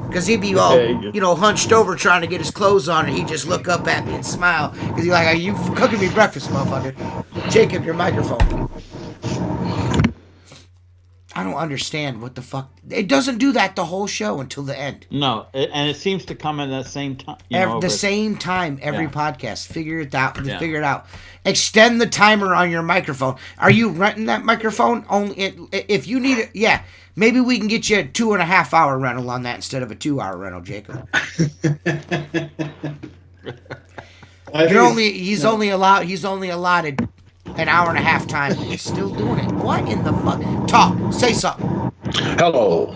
Because he'd be all, hunched over trying to get his clothes on, and he'd just look up at me and smile. Because he's like, are you cooking me breakfast, motherfucker? Jacob, your microphone. I don't understand what the fuck. It doesn't do that the whole show until the end. No, and it seems to come at the same time. Same time every podcast. Figure it out. Yeah. Figure it out. Extend the timer on your microphone. Are you renting that microphone? If you need it, yeah. Maybe we can get you a 2.5 hour rental on that instead of a 2 hour rental, Jacob. He's only allotted an hour and a half time. He's still doing it. What in the fuck? Talk. Say something. Hello.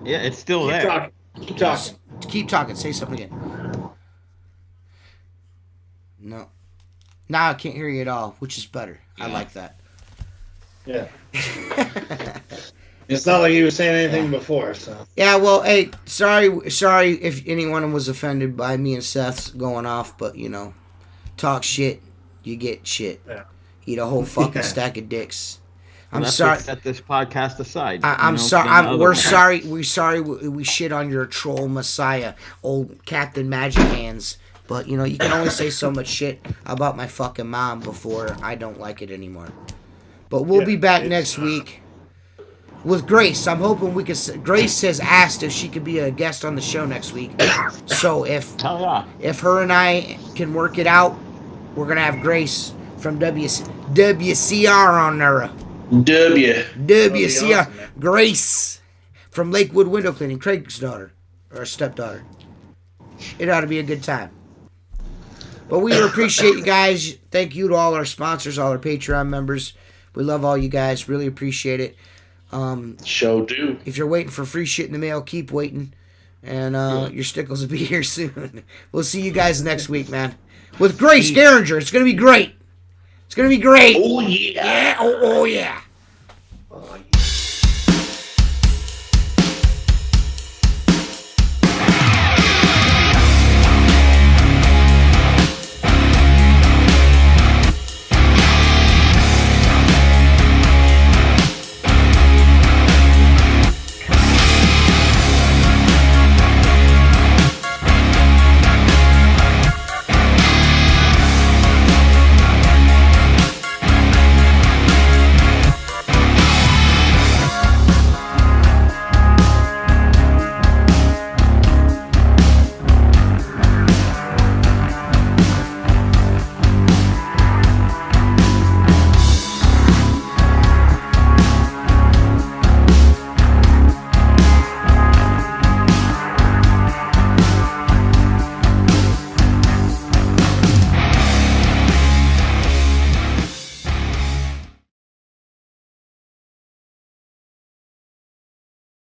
Yeah, it's still Keep there. talking. Keep talking. Keep talking. Say something again. No. Now I can't hear you at all, which is better. I like that. Yeah. It's not like he was saying anything before, so. Yeah, well, hey, sorry if anyone was offended by me and Seth's going off, but, talk shit, you get shit. Yeah. Eat a whole fucking stack of dicks. I'm Let's sorry. set this podcast aside. I'm sorry. We're sorry. We're sorry. We shit on your troll messiah, old Captain Magic Hands. But you can only say so much shit about my fucking mom before I don't like it anymore. But we'll be back next week with Grace. I'm hoping we can. Grace has asked if she could be a guest on the show next week. So if her and I can work it out, we're gonna have Grace from WCR on there. WCR. Awesome, Grace from Lakewood Window Cleaning, Craig's daughter, or stepdaughter. It ought to be a good time. But we appreciate you guys. Thank you to all our sponsors, all our Patreon members. We love all you guys. Really appreciate it. Show do. If you're waiting for free shit in the mail, keep waiting. And your stickles will be here soon. We'll see you guys next week, man. With Grace Garinger. It's going to be great. It's going to be great. Oh, yeah. Yeah. Oh, yeah. Oh,